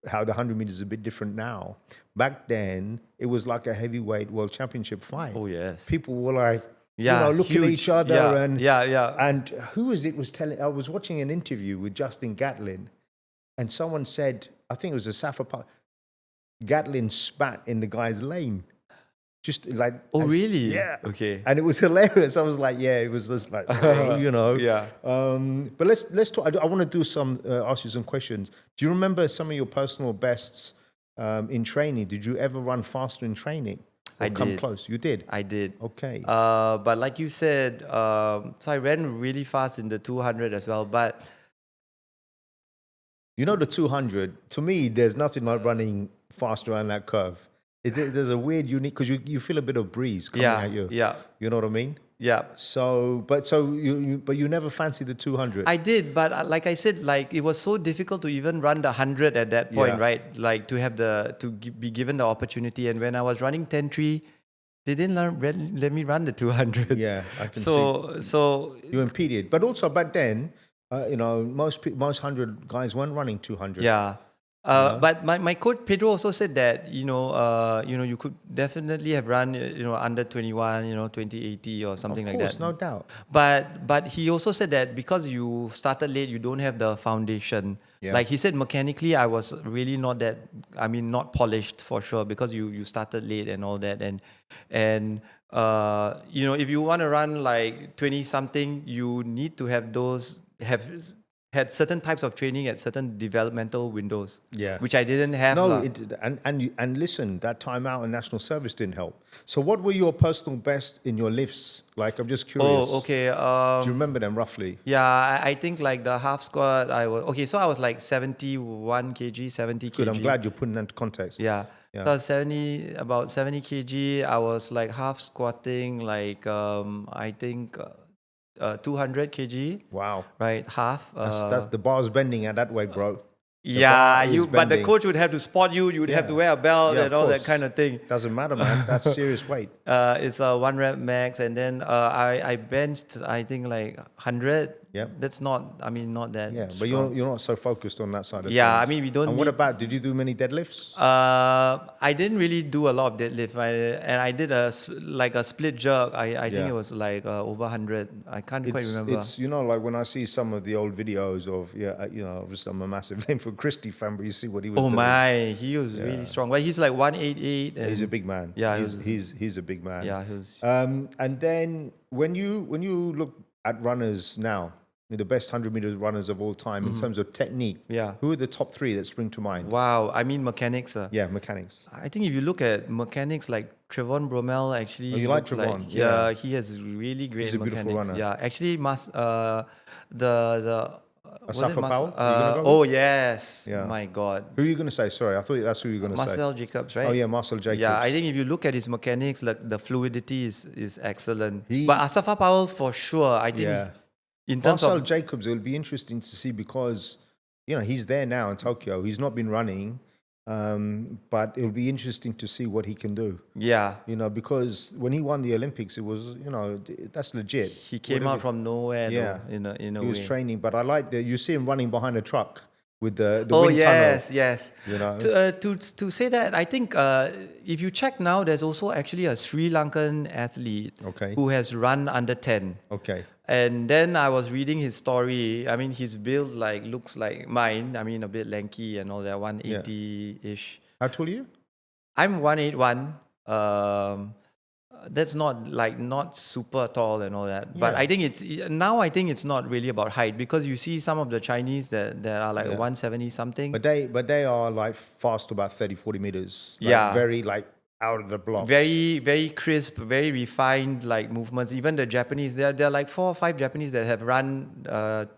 how the 100 meters is a bit different now, back then it was like a heavyweight world championship fight. Oh, yes. People were like, looking huge. at each other. And who was it was telling, I was watching an interview with Justin Gatlin, and someone said, I think it was Asafa, Gatlin spat in the guy's lane. Just like... Oh, really? Yeah. Okay. And it was hilarious. I was like, it was just like, Yeah. But let's talk. I want to do ask you some questions. Do you remember some of your personal bests in training? Did you ever run faster in training? Or come close? You did? I did. Okay. But like you said, so I ran really fast in the 200 as well, but... You know, the 200, to me, there's nothing like running faster on that curve. There's a weird, unique, because you feel a bit of breeze coming at you. Yeah. You know what I mean? Yeah. But you never fancied the 200. I did, but like I said, like it was so difficult to even run the 100 at that point, right? Like to be given the opportunity. And when I was running 10.3, they didn't let me run the 200. Yeah, I can see. So you impeded, but also back then, most 100 guys weren't running 200. Yeah. But my coach Pedro also said that you could definitely have run under 21 2080 or something like that. Of course, no doubt. But he also said that because you started late, you don't have the foundation. Yeah. Like he said, mechanically I was really not polished for sure because you started late and all that and if you want to run like 20 something, you need to have had certain types of training at certain developmental windows, which I didn't have. No, and listen, that time out in national service didn't help. So what were your personal best in your lifts? Like, I'm just curious. Oh, okay. Do you remember them roughly? Yeah, I think like the half squat, so I was like 71 kg, 70 kg. Good, I'm glad you're putting that into context. Yeah. So I was about 70 kg. I was like half squatting, like, I think... 200 kg. Wow. Right, half. That's the bar's bending at that weight, bro. But the coach would have to spot you. You would have to wear a belt and all that kind of thing. Doesn't matter, man. That's serious weight. It's a 1 rep max, and then I benched, I think like 100. Yeah. That's not that. Yeah, but strong. you're not so focused on that side of things. Yeah, I mean, we don't. And what about? Did you do many deadlifts? I didn't really do a lot of deadlift, and I did a split jerk. I think it was like over 100. I can't quite remember. It's like when I see some of the old videos of obviously I'm a massive Linford Christie fan, but you see what he was doing. Oh my, he was really strong. Well, he's like 188. And he's a big man. Yeah, he's a big man. Yeah, he was. And then when you look at runners now, the best 100-meter runners of all time in terms of technique. Yeah. Who are the top three that spring to mind? Wow, I mean mechanics. Yeah, mechanics. I think if you look at mechanics like Trayvon Bromell, actually, Oh, you like looks Trayvon? like, Yeah. he has really great He's a beautiful mechanics. runner. Yeah, actually, was it Asafa Powell? Are you gonna go oh with? yes, Yeah. my God, Who are you going to say? Sorry, I thought that's who you were going to say. Marcell Jacobs, right? Oh yeah, Marcell Jacobs. Yeah, I think if you look at his mechanics, like the fluidity is excellent. He- But Asafa Powell for sure, I think. Yeah. In terms Marcell of Jacobs, it'll be interesting to see because, he's there now in Tokyo. He's not been running, but it'll be interesting to see what he can do. yeah, Because when he won the Olympics, it was, that's legit. he came out from nowhere. Yeah. though, in a He way. was training, but I like that you see him running behind a truck with the Oh wind yes, tunnel. yes. To say that, I think if you check now, there's also actually a Sri Lankan athlete Okay. who has run under 10. Okay. And then I was reading his story. I mean, his build looks like mine. I mean, a bit lanky and all that, 180-ish. How tall are you? I'm 181. That's not super tall and all that. But Yeah. I think it's not really about height, because you see some of the Chinese that are like 170 something. But they are like fast about 30, 40 meters. Like Yeah. Very like out of the blocks. Very, very crisp, very refined movements. Even the Japanese, there are like 4 or 5 Japanese that have run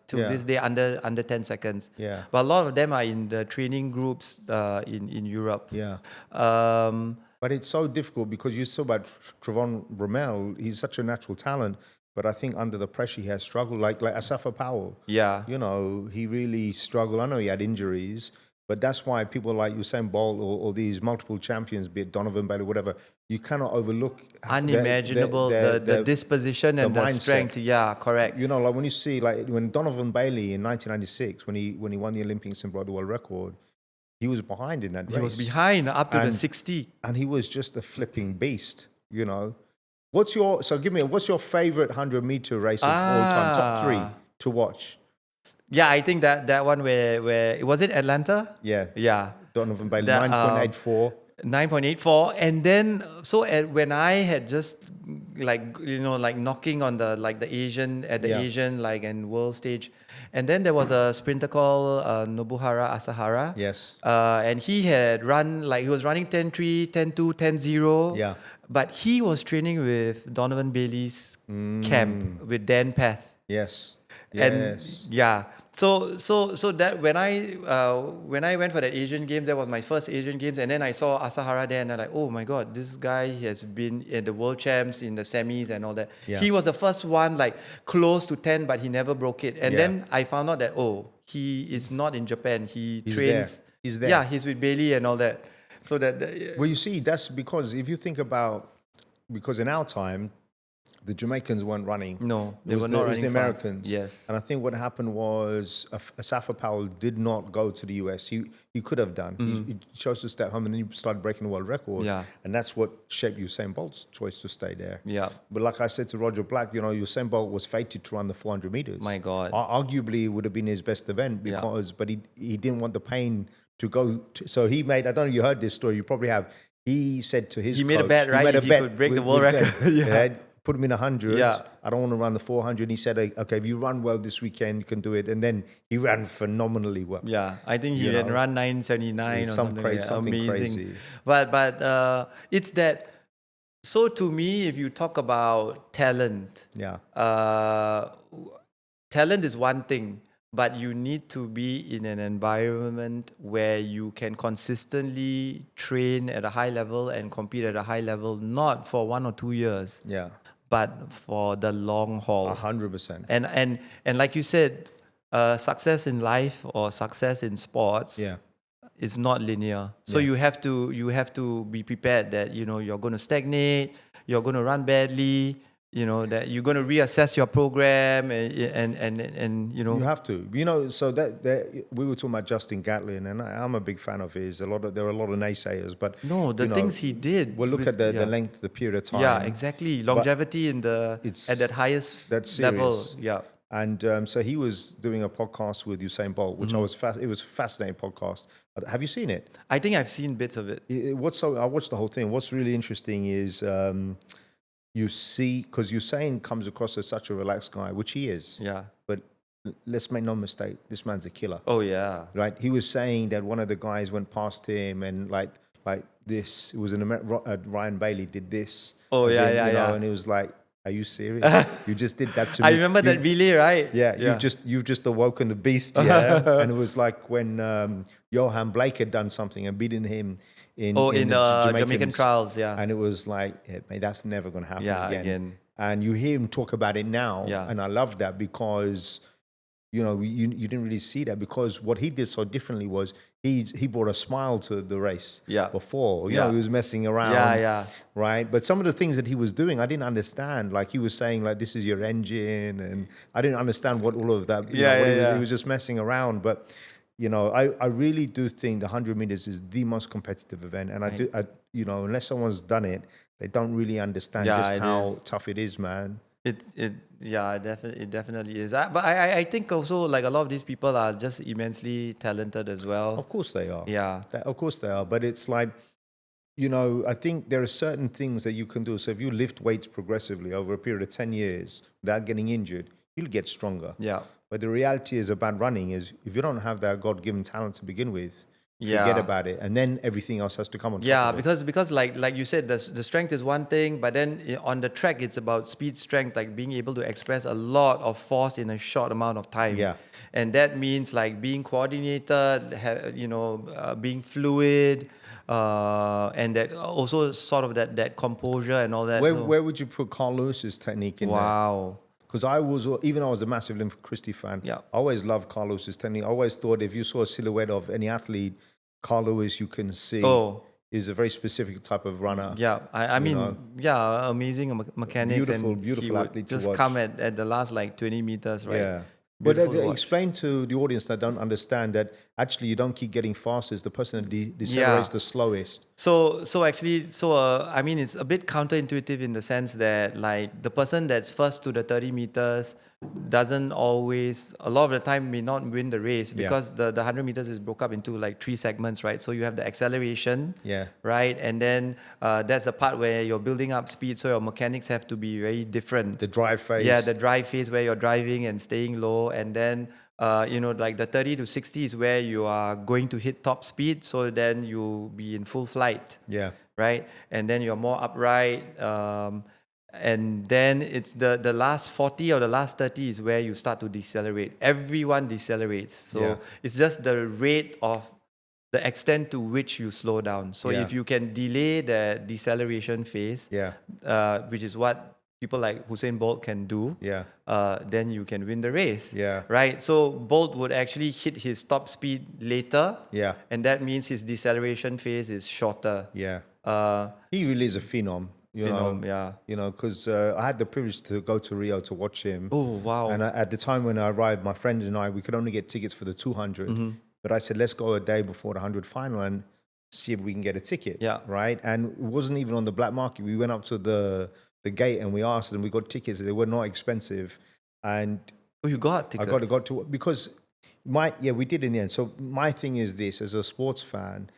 till Yeah. this day under 10 seconds. Yeah. But a lot of them are in the training groups in Europe. Yeah. Um, But it's so difficult because you saw about Trayvon Bromell. He's such a natural talent, but I think under the pressure he has struggled. Like Asafa Powell. yeah. He really struggled. I know he had injuries, but that's why people like Usain Bolt or these multiple champions, be it Donovan Bailey, whatever, you cannot overlook Unimaginable, the disposition and the mindset. strength. Yeah, correct. Like when you see like when Donovan Bailey in 1996, when he won the Olympics and broke the world record, he was behind in that race. He was behind up to the And- 60. and he was just a flipping beast. What's your favorite 100-meter race of all time? Top 3 to watch. Yeah, I think that one where was it Atlanta? Yeah, Yeah. Donovan Bailey, That, 9.84. 9.84, and then when I had just knocking on the Asian and world stage, and then there was a sprinter called Nobuharu Asahara. Yes. And he had run he was running 10.3, 10.2, 10.0. Yeah. But he was training with Donovan Bailey's camp with Dan Path. Yes. And Yes. yeah, so that when I went for that Asian Games, that was my first Asian Games, and then I saw Asahara there, and I'm like, oh my God, this guy has been at the World Champs in the semis and all that. Yeah. He was the first one close to 10, but he never broke it. And Yeah. then I found out that he is not in Japan. He He's trains. there. He's there. Yeah, he's with Bailey and all that. So that Well, you see, that's because if you think about, because in our time, the Jamaicans weren't running. no, they It was were the- not it was running the fast. Americans. Yes. And I think what happened was Asafa Powell did not go to the US. He could have done. He chose to stay at home, and then he started breaking the world record. Yeah. And that's what shaped Usain Bolt's choice to stay there. Yeah. But like I said to Roger Black, Usain Bolt was fated to run the 400 meters. My God. Arguably, it would have been his best event Yeah. but he didn't want the pain to go. So he made, I don't know if you heard this story, you probably have. He said to his He made a coach, bet, right? made a If he bet could break the with- world with record. them. Yeah. Put him in 100. Yeah. I don't want to run the 400. He said, okay, if you run well this weekend, you can do it. And then he ran phenomenally well. Yeah, I think he You had know, run 9.79 or something. Like that. something Amazing. crazy. But it's that. So to me, if you talk about talent, Yeah. talent is one thing, but you need to be in an environment where you can consistently train at a high level and compete at a high level, not for 1 or 2 years, Yeah. but for the long haul. 100%. And like you said, success in life or success in sports Yeah. is not linear. So Yeah. you have to be prepared that you're going to stagnate, you're going to run badly, that you're going to reassess your program and You have to. So that we were talking about Justin Gatlin, and I'm a big fan of his. There are a lot of naysayers, but the things he did. Well, look with- at the length, the period of time. Yeah, exactly. Longevity at that highest that's level. serious. Yeah. And so he was doing a podcast with Usain Bolt, which Mm-hmm. it was a fascinating podcast. Have you seen it? I think I've seen bits of it. I watched the whole thing. What's really interesting is you see, because Usain comes across as such a relaxed guy, which he is. Yeah. But let's make no mistake, this man's a killer. Oh yeah. Right? He was saying that one of the guys went past him and like this. It was Ryan Bailey did this. Oh as yeah, in, yeah, you know, yeah. and it was like, are you serious? You just did that to me. I remember that relay, right? Yeah, you've just awoken the beast, yeah. And it was like when Yohan Blake had done something and beaten him in the Jamaican Jamaicans. trials, yeah. And it was like, yeah, mate, that's never going to happen Yeah, again. again. And you hear him talk about it now, Yeah. and I love that because, you know, you didn't really see that because what he did so differently was he brought a smile to the race. Yeah. Before, you Yeah. know, he was messing around. Yeah, yeah. Right, but some of the things that he was doing, I didn't understand. Like he was saying, like this is your engine, and I didn't understand what all of that. He was just messing around. But you know, I really do think the 100 meters is the most competitive event, and I you know, unless someone's done it, they don't really understand just how tough it is, man. It definitely is. But I think also like a lot of these people are just immensely talented as well. Of course they are. Yeah. Of course they are. But it's like, you know, I think there are certain things that you can do. So if you lift weights progressively over a period of 10 years without getting injured, you'll get stronger. Yeah. But the reality is about running is if you don't have that God-given talent to begin with, forget about it, and then everything else has to come on top of it. because like you said, the strength is one thing, but then on the track it's about speed, strength, like being able to express a lot of force in a short amount of time. Yeah. And that means like being coordinated, being fluid, and that also sort of that composure and all that. Where would you put Carl Lewis's technique in there? Wow. Because I was a massive Linford Christie fan. Yeah. I always loved Carl Lewis's technique. I always thought if you saw a silhouette of any athlete, Carl Lewis, you can see is a very specific type of runner. Yeah, I mean, amazing mechanics. Beautiful, and beautiful athlete to just watch. Come at the last like 20 meters, right? Yeah. But explain to the audience that don't understand that actually you don't keep getting faster. It's the person that decelerates the slowest. I mean, it's a bit counterintuitive in the sense that like the person that's first to the 30 meters doesn't always, a lot of the time may not win the race because the 100 meters is broke up into like 3 segments, right? So you have the acceleration, right? And then that's the part where you're building up speed, so your mechanics have to be very different. The drive phase. Yeah, the drive phase where you're driving and staying low, and then like the 30 to 60 is where you are going to hit top speed, so then you'll be in full flight. Yeah. Right? And then you're more upright. And then it's the last 40 or the last 30 is where you start to decelerate. Everyone decelerates. So it's just the rate of the extent to which you slow down. So if you can delay the deceleration phase, which is what people like Usain Bolt can do, then you can win the race. Right? So Bolt would actually hit his top speed later. And that means his deceleration phase is shorter. He really is a phenom. You know, because I had the privilege to go to Rio to watch him. Oh, wow. And at the time when I arrived, my friend and I, we could only get tickets for the 200. But I said, let's go a day before the 100 final and see if we can get a ticket. Right? And it wasn't even on the black market. We went up to the gate and we asked them, we got tickets. They were not expensive. And you got tickets? I got to, because we did in the end. So my thing is this, as a sports fan,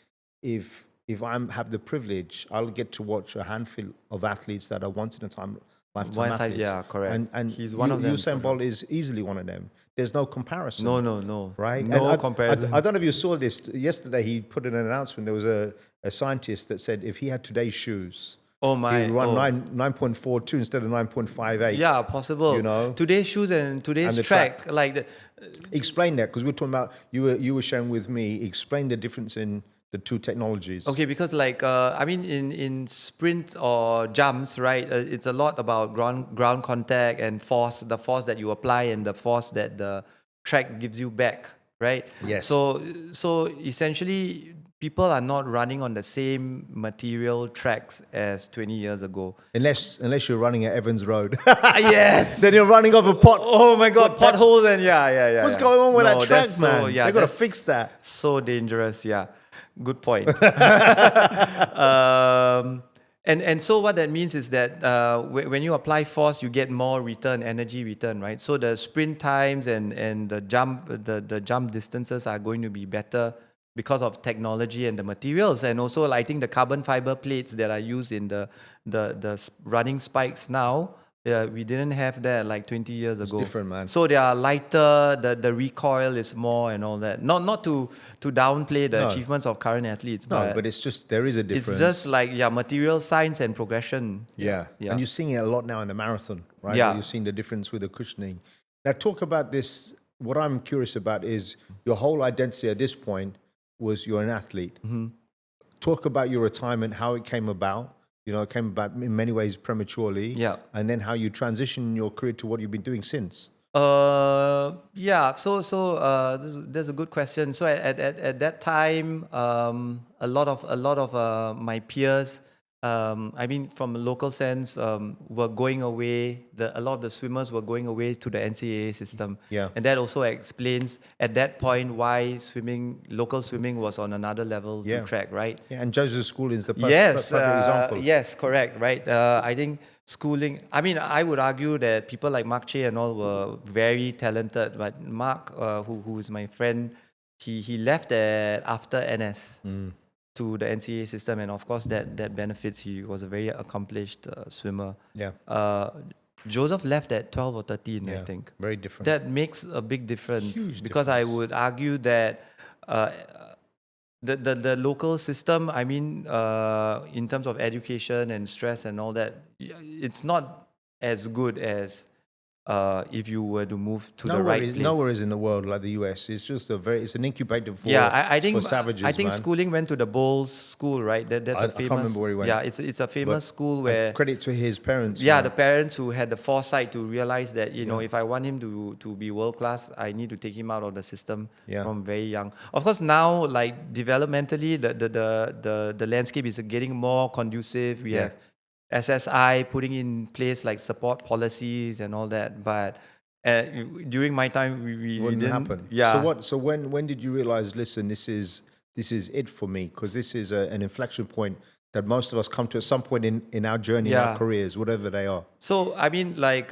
if I have the privilege, I'll get to watch a handful of athletes that are once in a lifetime athletes. Yeah, correct. And he's one of them. Usain Bolt is easily one of them. There's no comparison. No. Right? No comparison. I don't know if you saw this. Yesterday, he put in an announcement. There was a scientist that said if he had today's shoes, he'd run 9.42 instead of 9.58. Yeah, possible. You know? Today's shoes and today's track. Like explain that, because we're talking about, you were sharing with me, explain the difference in the two technologies. Okay, because like in sprint or jumps, right? It's a lot about ground contact and force, the force that you apply and the force that the track gives you back, right? Yes. So essentially, people are not running on the same material tracks as 20 years ago. Unless you're running at Evans Road. Yes. Then you're running over pot. Oh my God, potholes and yeah. What's going on with that track, man? They got to fix that. So dangerous, yeah. Good point. And so what that means is that when you apply force, you get more energy return, right? So the sprint times and the jump distances are going to be better because of technology and the materials, and also I think the carbon fiber plates that are used in the running spikes now Yeah, we didn't have that like 20 years ago. different, man. So they are lighter, the recoil is more and all that. Not to downplay the achievements of current athletes, but it's just, there is a difference. it's just like, material science and progression. Yeah. And you're seeing it a lot now in the marathon, right? Yeah. You're seeing the difference with the cushioning. Now, talk about this. What I'm curious about is your whole identity at this point was you're an athlete. Mm-hmm. Talk about your retirement, how it came about. You know, it came about in many ways prematurely. Yeah. And then how you transition your career to what you've been doing since. Yeah. So there's a good question. So at that time, a lot of my peers, I mean, from a local sense, were going away. A lot of the swimmers were going away to the NCAA system. Yeah. And that also explains at that point why local swimming was on another level to track, right? Yeah. And Joseph Schooling is the Yes, perfect example. yes, correct, right. I think schooling, I mean, I would argue that people like Mark Che and all were very talented, but Mark, who is my friend, he left after NS to the NCAA system, and of course that benefits. He was a very accomplished swimmer. Yeah. Joseph left at 12 or 13, I think. Very different. That makes a big difference. Huge because I would argue that the local system, I mean, in terms of education and stress and all that, it's not as good as if you were to move to the right place. Nowhere is in the world like the US. It's just it's an incubator for I think for savages. I think man. Schooling went to the Bowles School, right? That's a famous. I can't remember where he went. Yeah, it's a famous school where. Credit to his parents. Yeah, man. the parents who had the foresight to realize that if I want him to be world class, I need to take him out of the system from very young. Of course, now like developmentally, the landscape is getting more conducive. We have SSI putting in place like support policies and all that, but during my time we Wouldn't didn't happen. Yeah. So when did you realize? Listen, this is it for me, because this is an inflection point that most of us come to at some point in our journey, in our careers, whatever they are. So I mean, like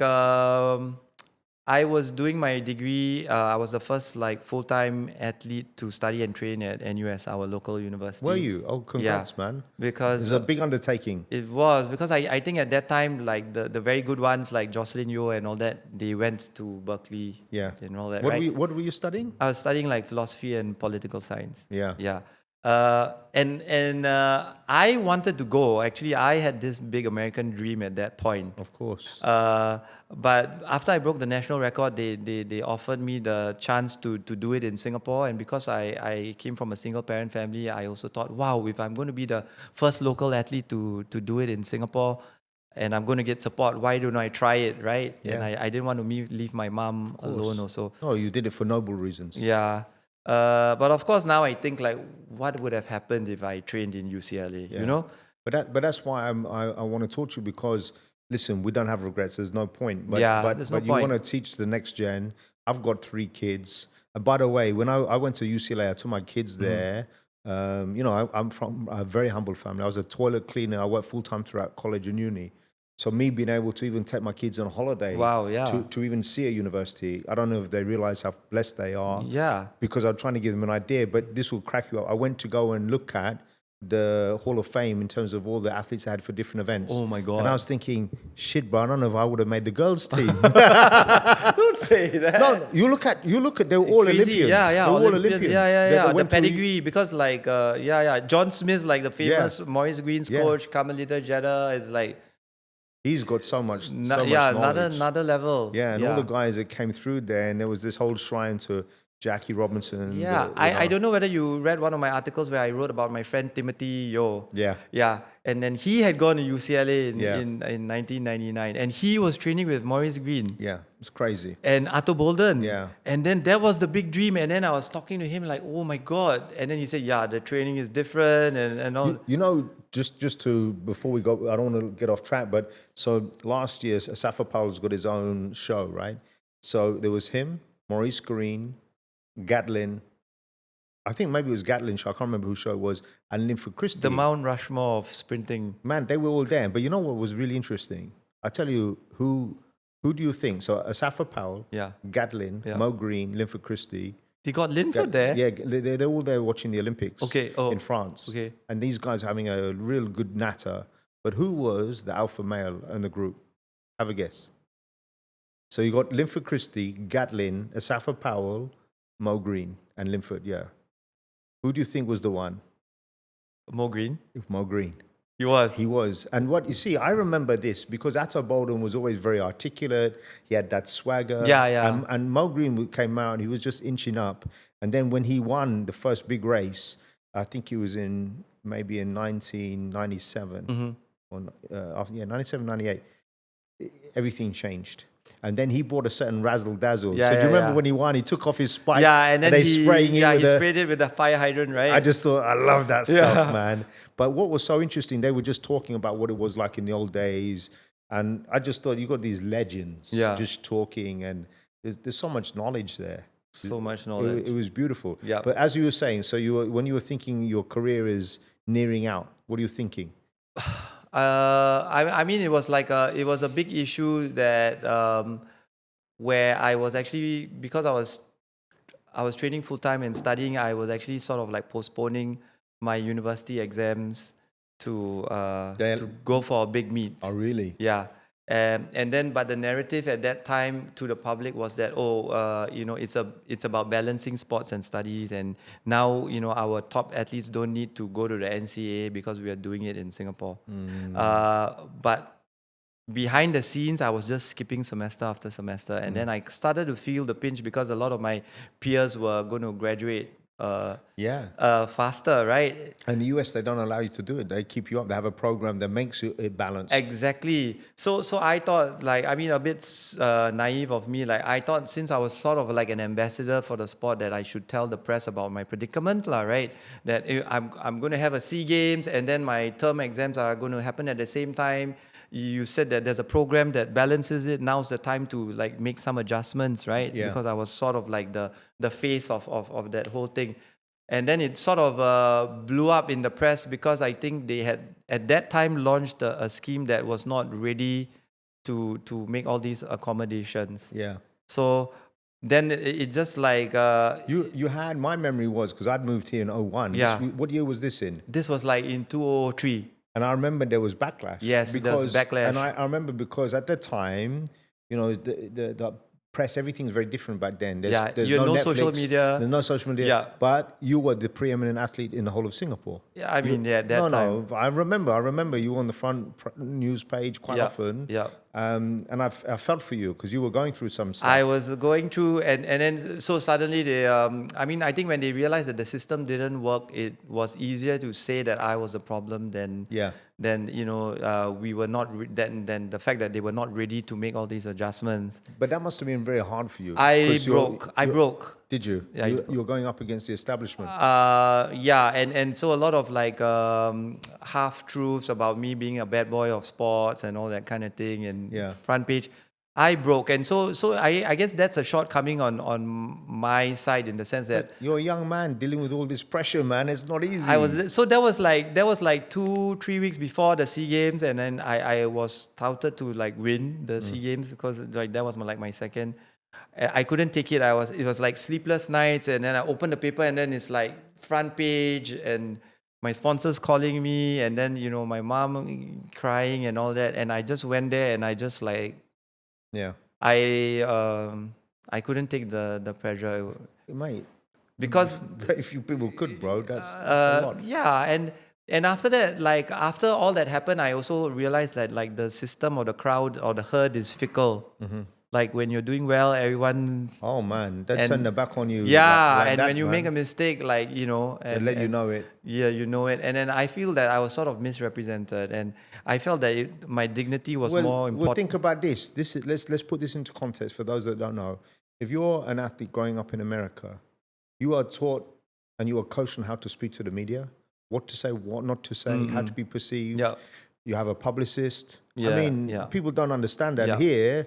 I was doing my degree. I was the first like full-time athlete to study and train at NUS, our local university. Were you? Oh, congrats, man! Because it's a big undertaking. It was because I think at that time, like the very good ones like Jocelyn Yeo and all that, they went to Berkeley. And all that. What were you studying? I was studying like philosophy and political science. Yeah. And I wanted to go. Actually, I had this big American dream at that point. Of course. But after I broke the national record, they offered me the chance to do it in Singapore. And because I came from a single parent family, I also thought, wow, if I'm going to be the first local athlete to do it in Singapore, and I'm going to get support, why don't I try it, right? Yeah. And I didn't want to leave my mom alone also. Oh, you did it for noble reasons. Yeah. But of course, now I think like, what would have happened if I trained in UCLA? You know. But that's why I want to talk to you, because listen, we don't have regrets. There's no point. But there's no you point. want to teach the next gen. I've got 3 kids. And by the way, when I went to UCLA, I took my kids there. I'm from a very humble family. I was a toilet cleaner. I worked full time throughout college and uni. So me being able to even take my kids on holiday to even see a university, I don't know if they realize how blessed they are. Yeah. Because I'm trying to give them an idea, but this will crack you up. I went to go and look at the Hall of Fame in terms of all the athletes I had for different events. Oh my God. And I was thinking, shit, bro, I don't know if I would have made the girls' team. Don't say that. No, you look at, they were all Crazy. Olympians. Yeah. They were all Olympians. Yeah. They The pedigree, because like, John Smith, like the famous Maurice Green's coach, Carmelita Jetta is like, he's got so much knowledge. Another level. Yeah, and all the guys that came through there, and there was this whole shrine to Jackie Robinson. Yeah, I don't know whether you read one of my articles where I wrote about my friend Timothy Yeo. Yeah, and then he had gone to UCLA in 1999, and he was training with Maurice Green. Yeah, it's crazy. And Otto Bolden. Yeah. And then that was the big dream, and then I was talking to him like, oh my God. And then he said, yeah, the training is different and all. You know, just to, before we go, I don't want to get off track, but so last year, Asafa Powell's got his own show, right? So there was him, Maurice Green, Gatlin, I think maybe it was Gatlin show, I can't remember whose show it was, and Linford Christie. The Mount Rushmore of sprinting. Man, they were all there. But you know what was really interesting? I tell you, who do you think? So Asafa Powell, Gatlin, Mo Green, Linford Christie. They got Linford there? Yeah, they're all there watching the Olympics in France. Okay. And these guys are having a real good natter. But who was the alpha male in the group? Have a guess. So you got Linford Christie, Gatlin, Asafa Powell, Mo Green, and Linford. Yeah. Who do you think was the one? Mo Green. Mo Green. He was. He was. And what you see, I remember this because Atto Bolden was always very articulate. He had that swagger. Yeah. And Mo Green came out, he was just inching up. And then when he won the first big race, I think it was maybe in 1997, or 97, 98, everything changed. And then he brought a certain razzle dazzle. So do you remember when he won, he took off his spikes and then he spraying it he sprayed it with the fire hydrant, right? I just thought, I love that stuff, man. But what was so interesting, they were just talking about what it was like in the old days. And I just thought, you got these legends just talking, and there's so much knowledge there. So much knowledge. It was beautiful. Yeah. But as you were saying, so when you were thinking your career is nearing out, what are you thinking? I mean, it was a big issue that where I was actually, because I was training full time and studying, I was actually sort of like postponing my university exams to go for a big meet. Oh, really? Yeah. And then, but the narrative at that time to the public was that, it's about balancing sports and studies, and now, our top athletes don't need to go to the NCAA because we are doing it in Singapore. But behind the scenes, I was just skipping semester after semester, and then I started to feel the pinch because a lot of my peers were going to graduate faster, right? And the US, they don't allow you to do it. They keep you up. They have a program that makes it balanced. Exactly. So I thought, a bit naive of me. I thought, since I was sort of like an ambassador for the sport, that I should tell the press about my predicament, right? That I'm going to have a SEA Games, and then my term exams are going to happen at the same time. You said that there's a program that balances it. Now's the time to make some adjustments, right? Yeah. Because I was sort of like the face of that whole thing. And then it sort of blew up in the press because I think they had at that time launched a scheme that was not ready to make all these accommodations. Yeah. So then it just you had, my memory was, because I'd moved here in 01. Yeah. What year was this in? This was in 2003. And I remember there was Backlash. Yes, there was Backlash. And I remember because at the time, the press, everything's very different back then. There's no Netflix, social media. There's no social media. Yeah. But you were the preeminent athlete in the whole of Singapore. Yeah, I mean, that time. No, I remember you were on the front news page quite often. Yeah. And I felt for you because you were going through some stuff. I was going through, and then so suddenly they, I think when they realized that the system didn't work, it was easier to say that I was the problem than we were not, than the fact that they were not ready to make all these adjustments. But that must have been very hard for you. I broke. Did you? Yeah, you were going up against the establishment. And so a lot of half truths about me being a bad boy of sports and all that kind of thing, and front page, I broke. And so I guess that's a shortcoming on my side, in the sense that you're a young man dealing with all this pressure, man. It's not easy. That was 2-3 weeks before the SEA Games, and then I was touted to win the SEA Games because that was my second. I couldn't take it. It was sleepless nights, and then I opened the paper, and then it's front page, and my sponsors calling me, and then my mom crying and all that, and I just went there, and I just I couldn't take the pressure, mate, because very few people could, bro. That's a lot. Yeah, and after that, after all that happened, I also realized that the system or the crowd or the herd is fickle. Mm-hmm. When you're doing well, everyone's... Oh, man. They turn their back on you. Yeah, and when you make a mistake, they let you know it. Yeah, you know it. And then I feel that I was sort of misrepresented. And I felt that my dignity was more important. Well, think about this. Let's put this into context for those that don't know. If you're an athlete growing up in America, you are taught and you are coached on how to speak to the media, what to say, what not to say, how to be perceived. Yeah. You have a publicist. Yeah, people don't understand that here...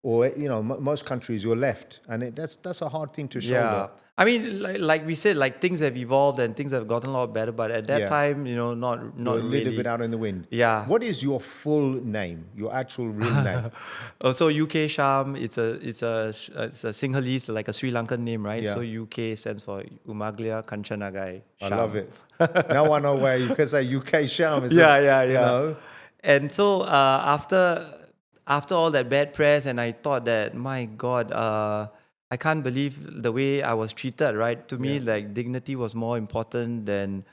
Or, most countries, you're left. And that's a hard thing to shoulder. Yeah. I mean, like we said, things have evolved and things have gotten a lot better. But at that time, not you're a really. little bit out in the wind. Yeah. What is your full name, your actual real name? So UK Shyam, it's a Sinhalese, a Sri Lankan name, right? Yeah. So UK stands for Umaglia Kanchanagai Shyam. I love it. Now I know where you can say UK Shyam. Yeah. And so after after all that bad press, and I thought that, my God, I can't believe the way I was treated, right? To me, like, dignity was more important than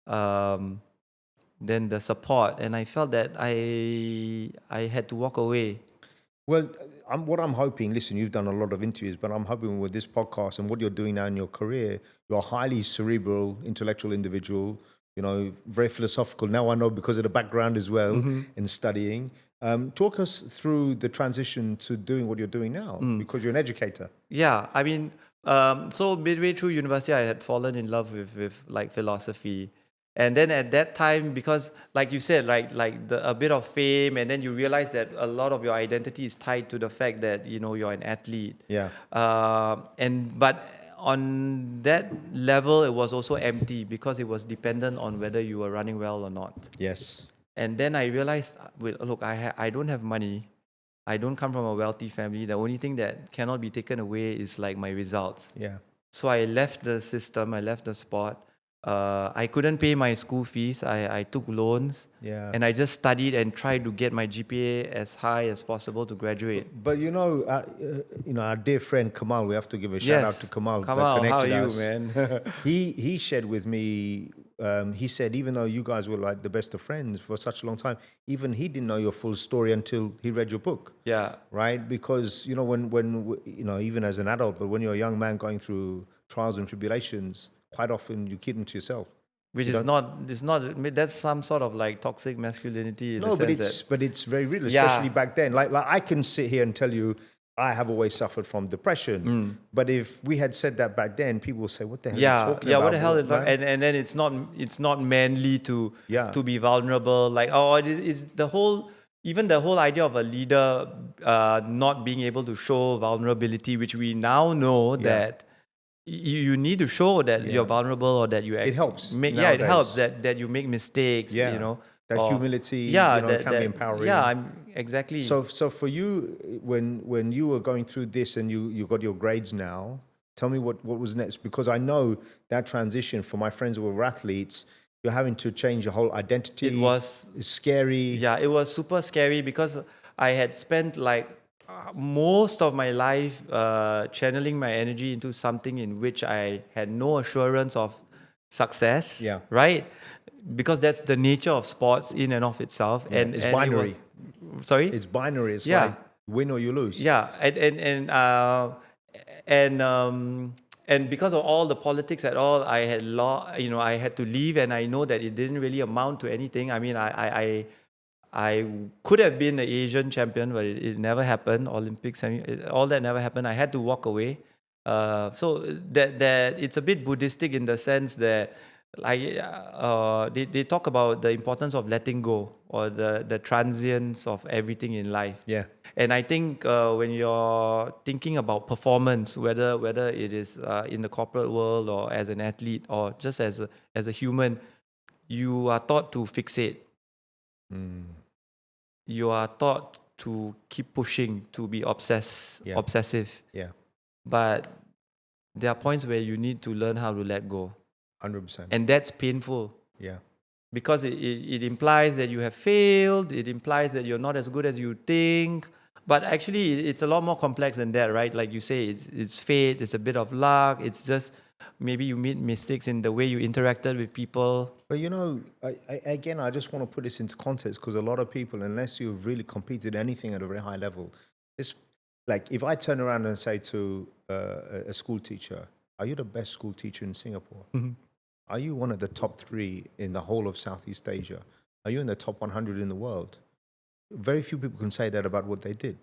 the support. And I felt that I had to walk away. Well, what I'm hoping, listen, you've done a lot of interviews, but I'm hoping with this podcast and what you're doing now in your career, you're a highly cerebral, intellectual individual, very philosophical. Now I know because of the background as well in studying. Talk us through the transition to doing what you're doing now, because you're an educator. Yeah, I mean, so midway through university, I had fallen in love with like philosophy. And then at that time, because like you said, a bit of fame, and then you realize that a lot of your identity is tied to the fact that, you're an athlete. Yeah. But on that level, it was also empty because it was dependent on whether you were running well or not. Yes. And then I realized, look, I don't have money. I don't come from a wealthy family. The only thing that cannot be taken away is like my results. Yeah. So I left the system. I left the sport. I couldn't pay my school fees. I took loans. Yeah. And I just studied and tried to get my GPA as high as possible to graduate. But our dear friend Kamal, we have to give a shout out to Kamal. Kamal, that how are connected you, us. man? He shared with me. He said even though you guys were like the best of friends for such a long time, even he didn't know your full story until he read your book. Yeah. Right. Because when even as an adult, but when you're a young man going through trials and tribulations, quite often you keep them to yourself. Which is not, that's some sort of like toxic masculinity. No, but it's very real, especially back then. Like I can sit here and tell you, I have always suffered from depression. But if we had said that back then, people would say, what the hell are you talking about? What the hell is that? And then it's not manly to be vulnerable. Like, it's the whole idea of a leader not being able to show vulnerability, which we now know that you need to show that you're vulnerable, or that you... It helps. It helps that you make mistakes, That humility can be empowering. Yeah, exactly. So for you, when you were going through this and you got your grades now, tell me what was next. Because I know that transition for my friends who were athletes, you're having to change your whole identity. It's scary. Yeah, it was super scary because I had spent like most of my life channeling my energy into something in which I had no assurance of success. Yeah. Right? Because that's the nature of sports in and of itself. Yeah, it's binary. Sorry? It's binary. It's like win or you lose. Yeah. And because of all the politics at all, I had to leave, and I know that it didn't really amount to anything. I mean, I could have been the Asian champion, but it never happened. Olympics, all that never happened. I had to walk away. So that it's a bit Buddhistic in the sense that they talk about the importance of letting go, or the transience of everything in life. Yeah. And I think when you're thinking about performance, whether it is in the corporate world or as an athlete or just as a human, you are taught to fixate. You are taught to keep pushing, to be obsessive. Yeah. But there are points where you need to learn how to let go. 100%. And that's painful. Yeah. Because it implies that you have failed. It implies that you're not as good as you think. But actually, it's a lot more complex than that, right? Like you say, it's fate, it's a bit of luck. It's just maybe you made mistakes in the way you interacted with people. But I just want to put this into context, because a lot of people, unless you've really competed anything at a very high level, it's like if I turn around and say to a school teacher, are you the best school teacher in Singapore? Mm-hmm. Are you one of the top 3 in the whole of Southeast Asia? Are you in the top 100 in the world? Very few people can say that about what they did,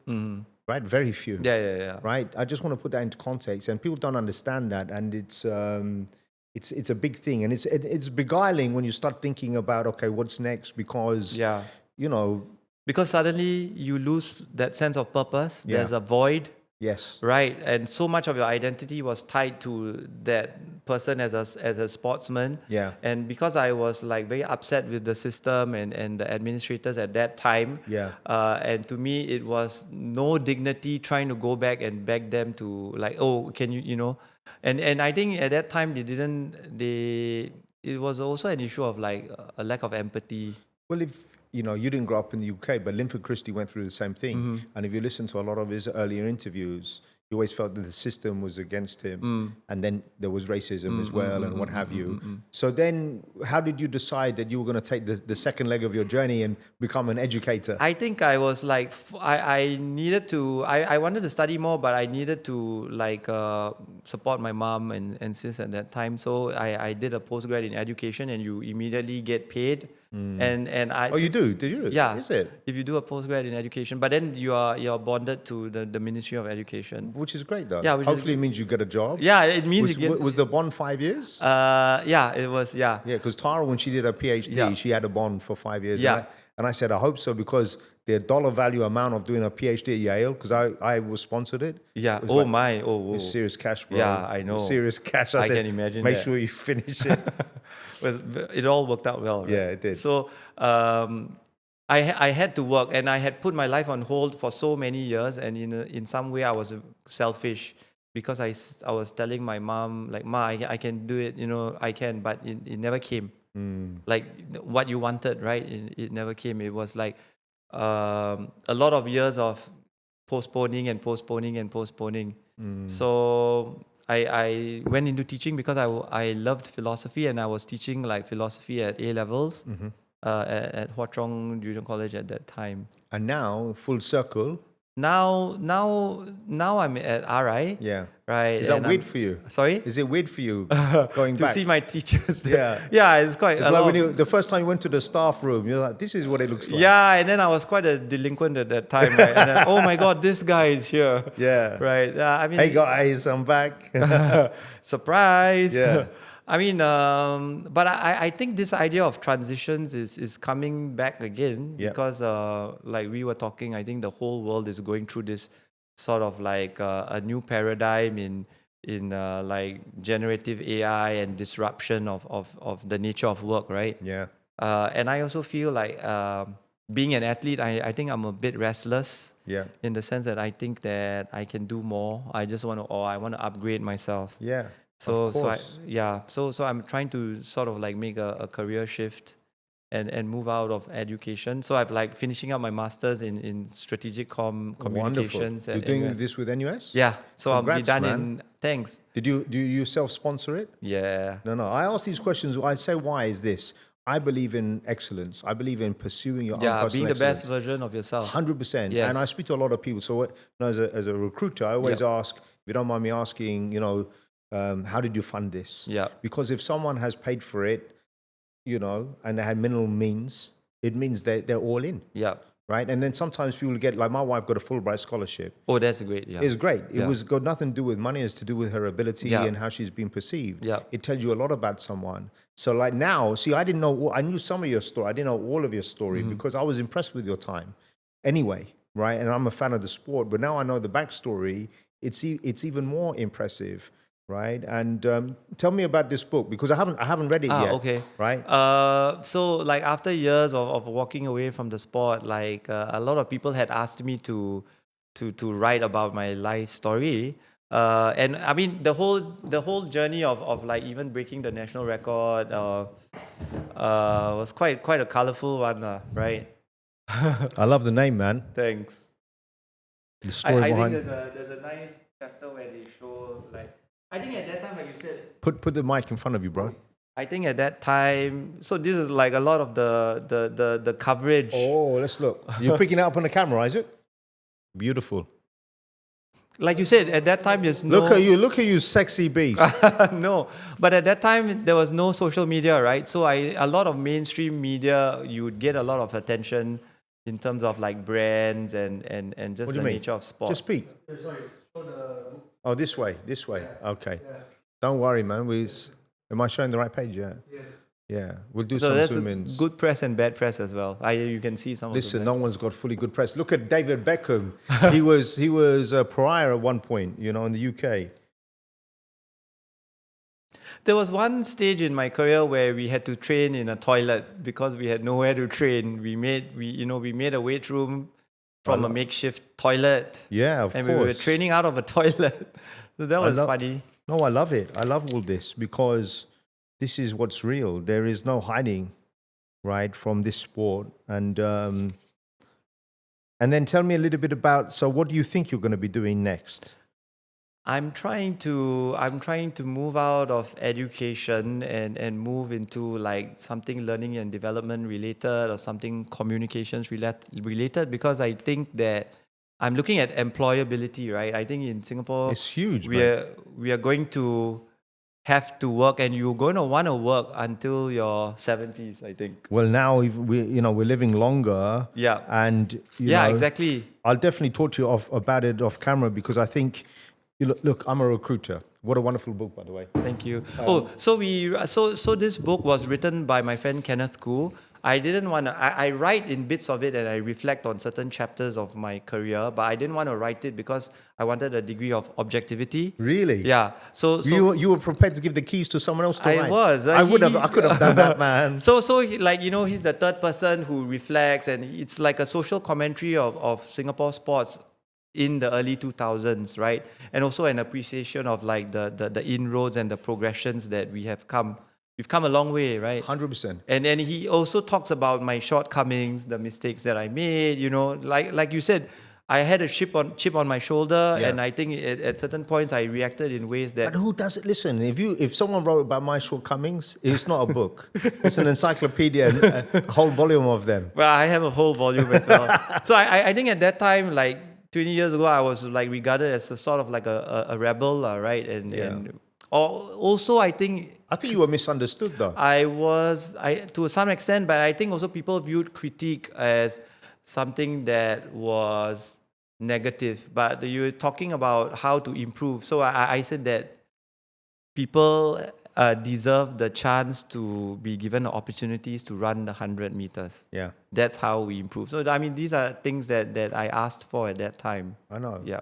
right? Very few. Yeah. Right? I just want to put that into context, and people don't understand that, and it's a big thing, and it's beguiling when you start thinking about, okay, what's next? Because because suddenly you lose that sense of purpose. Yeah. There's a void. Yes. Right, and so much of your identity was tied to that person as a sportsman. Yeah. And because I was like very upset with the system and the administrators at that time. Yeah. And to me, it was no dignity trying to go back and beg them to like, oh, can you and I think at that time it was also an issue of like a lack of empathy. Well, you didn't grow up in the UK, but Linford Christie went through the same thing. And if you listen to a lot of his earlier interviews, he always felt that the system was against him. And then there was racism as well and what have you. So then how did you decide that you were going to take the second leg of your journey and become an educator? I think I was like, I needed to, I wanted to study more, but I needed to like support my mom and sis at that time. So I did a postgrad in education, and you immediately get paid. And I Oh, you do? Did you? Yeah. Is it? If you do a postgrad in education, but then you're bonded to the Ministry of Education. Which is great though. Yeah, Hopefully it means you get a job. Yeah, it means you get. Was the bond 5 years? Yeah, it was. Yeah. Yeah, because Tara, when she did her PhD, she had a bond for 5 years. Yeah. And I said, I hope so, because the dollar value amount of doing a PhD at Yale, because I was sponsored it. Yeah. It Oh was my. It Oh. was serious cash, bro. Yeah, I know. Serious cash. I said, can imagine make that. sure you finish it. It all worked out well. Right? Yeah, it did. So I had to work, and I had put my life on hold for so many years, and in some way I was selfish, because I was telling my mom, like, Ma, I can do it, I can, but it never came. Like what you wanted, right? It never came. It was like a lot of years of postponing. So I went into teaching because I loved philosophy, and I was teaching like philosophy at A levels at Hwa Chong Junior College at that time. And now, full circle. Now I'm at RI. Yeah. Right. Is that weird for you? Sorry? Is it weird for you going to back? see my teachers. Yeah. Yeah, it's quite. It's like when the first time you went to the staff room, you're like, this is what it looks like. Yeah, and then I was quite a delinquent at that time, right? And then, oh my God, this guy is here. Yeah. Right. I mean, hey guys, I'm back. Surprise. Yeah. I mean, but I think this idea of transitions is coming back again, because like we were talking, I think the whole world is going through this sort of like a new paradigm in like generative AI and disruption of the nature of work, right? Yeah. And I also feel like being an athlete, I think I'm a bit restless. Yeah. In the sense that I think that I can do more. I want to upgrade myself. Yeah. So of course. So I'm trying to sort of like make a career shift and move out of education. So I'm like finishing up my master's in strategic communications. Wonderful. You're doing this with NUS? Yeah. So I'll be done man. Thanks. Do you self-sponsor it? Yeah. No. I ask these questions. I say, why is this? I believe in excellence. I believe in pursuing your own personal being the excellence. best version of yourself. 100%. Yes. And I speak to a lot of people. So as a recruiter, I always ask, if you don't mind me asking, how did you fund this? Yeah. Because if someone has paid for it, and they had minimal means, it means they're all in. Yeah. Right. And then sometimes people get, like my wife got a Fulbright scholarship. Oh, that's great. Yeah. It's great. It was got nothing to do with money. It's to do with her ability and how she's been perceived. Yeah. It tells you a lot about someone. So like now, see, I didn't know, I knew some of your story. I didn't know all of your story because I was impressed with your time anyway. Right. And I'm a fan of the sport, but now I know the backstory. It's even more impressive. Right. And tell me about this book, because I haven't read it yet. Okay. Right. So like after years of walking away from the sport, like a lot of people had asked me to write about my life story. And I mean the whole journey of like even breaking the national record was quite a colorful one, right? I love the name, man. Thanks. The story I behind. think there's a nice chapter where they show like. I think at that time, like you said... Put the mic in front of you, bro. I think at that time... So this is like a lot of the coverage. Oh, let's look. You're picking it up on the camera, is it? Beautiful. Like you said, at that time, there's no... Look at you, sexy beast. No, but at that time, there was no social media, right? So a lot of mainstream media, you would get a lot of attention in terms of like brands and just the nature of sport. Just speak. Sorry, show the... Oh, this way. Yeah. Okay. Yeah. Don't worry, man. Am I showing the right page? Yeah. Yes. Yeah. We'll do so some that's zoom-ins. Good press and bad press as well. You can see some Listen, of the no one's got fully good press. Look at David Beckham. he was a pariah at one point, in the UK. There was one stage in my career where we had to train in a toilet because we had nowhere to train. We made a weight room from a makeshift toilet. Yeah, of course. And we were training out of a toilet. So that was funny. No, I love it. I love all this because this is what's real. There is no hiding. right, from this sport. And then tell me a little bit about, so what do you think you're going to be doing next? I'm trying to move out of education and move into like something learning and development related or something communications related, because I think that I'm looking at employability, right? I think in Singapore It's huge, we are going to have to work, and you're going to want to work until your 70s, I think. Well, now we're living longer. Yeah. And Exactly. I'll definitely talk to you about it off camera, because I think, look, I'm a recruiter. What a wonderful book, by the way. Thank you. So this book was written by my friend Kenneth Koo. I didn't want to. I write in bits of it and I reflect on certain chapters of my career, but I didn't want to write it because I wanted a degree of objectivity. Really? Yeah. So you were prepared to give the keys to someone else to write? I was. I could have done that, man. So he's the third person who reflects, and it's like a social commentary of Singapore sports in the early 2000s, right? And also an appreciation of like the inroads and the progressions that we've come a long way, right? 100%. And then he also talks about my shortcomings, the mistakes that I made, like you said, I had a chip on my shoulder, and I think at certain points I reacted in ways that... But who does it? Listen, if someone wrote about my shortcomings, it's not a book. It's an encyclopedia, a whole volume of them. Well, I have a whole volume as well. So I think at that time, like 20 years ago, I was like regarded as a sort of like a rebel, right? And also I think you were misunderstood, though. I to some extent, but I think also people viewed critique as something that was negative. But you were talking about how to improve. So I said that people deserve the chance to be given the opportunities to run the 100 meters. Yeah. That's how we improve. So, I mean, these are things that I asked for at that time. I know. Yeah.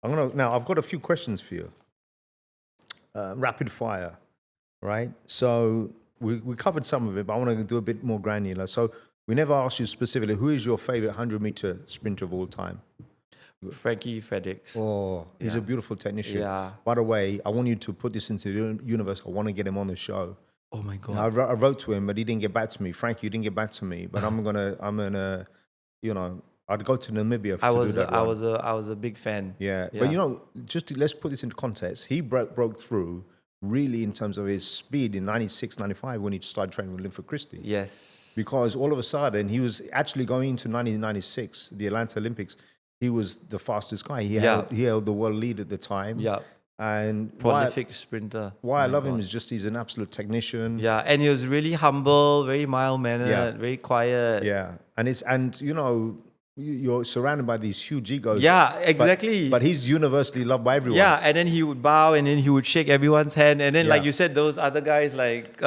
I've got a few questions for you. Rapid fire, right? So we covered some of it, but I want to do a bit more granular. So we never asked you specifically, who is your favorite 100-meter sprinter of all time? Frankie Fredericks. Oh, he's a beautiful technician. Yeah. By the way, I want you to put this into the universe. I want to get him on the show. Oh my God. I wrote to him, but he didn't get back to me. Frankie, you didn't get back to me, but I'm gonna, I'd go to Namibia to do that. I was a big fan. Yeah. But let's put this into context. He broke through really in terms of his speed in 96, 95 when he started training with Linford Christie. Yes. Because all of a sudden he was actually going into 1996, the Atlanta Olympics. He was the fastest guy. He held the world lead at the time. Yeah. And prolific sprinter. Why I love him is just he's an absolute technician. Yeah, and he was really humble, very mild-mannered, very quiet. Yeah, and you're surrounded by these huge egos. Yeah, exactly. But he's universally loved by everyone. Yeah, and then he would bow, and then he would shake everyone's hand, and then like you said, those other guys like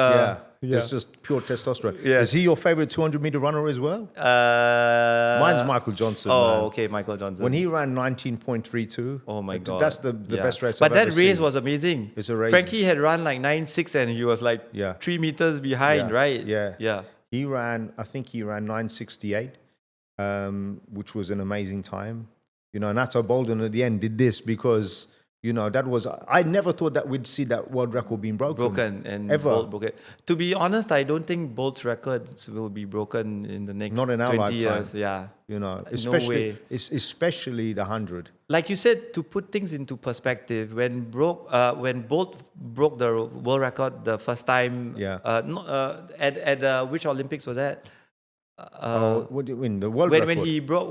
it's just pure testosterone. Yeah. Is he your favorite 200-meter runner as well? Mine's Michael Johnson. Oh, man. okay, Michael Johnson. When he ran 19.32. Oh my God. That's the best race But I've ever that race seen. was amazing. It's a race. Frankie had run like 9.6 and he was like 3 meters behind, right? Yeah. Yeah. I think he ran 9.68, which was an amazing time. And Nato Bolden at the end did this because... I never thought that we'd see that world record being broken. And ever. Bolt broke it. To be honest, I don't think Bolt's records will be broken in the next Not in our 20 lifetime. years. Yeah. Especially the 100. Like you said, to put things into perspective, when Bolt broke the world record the first time, at which Olympics was that? What do you mean? The world record?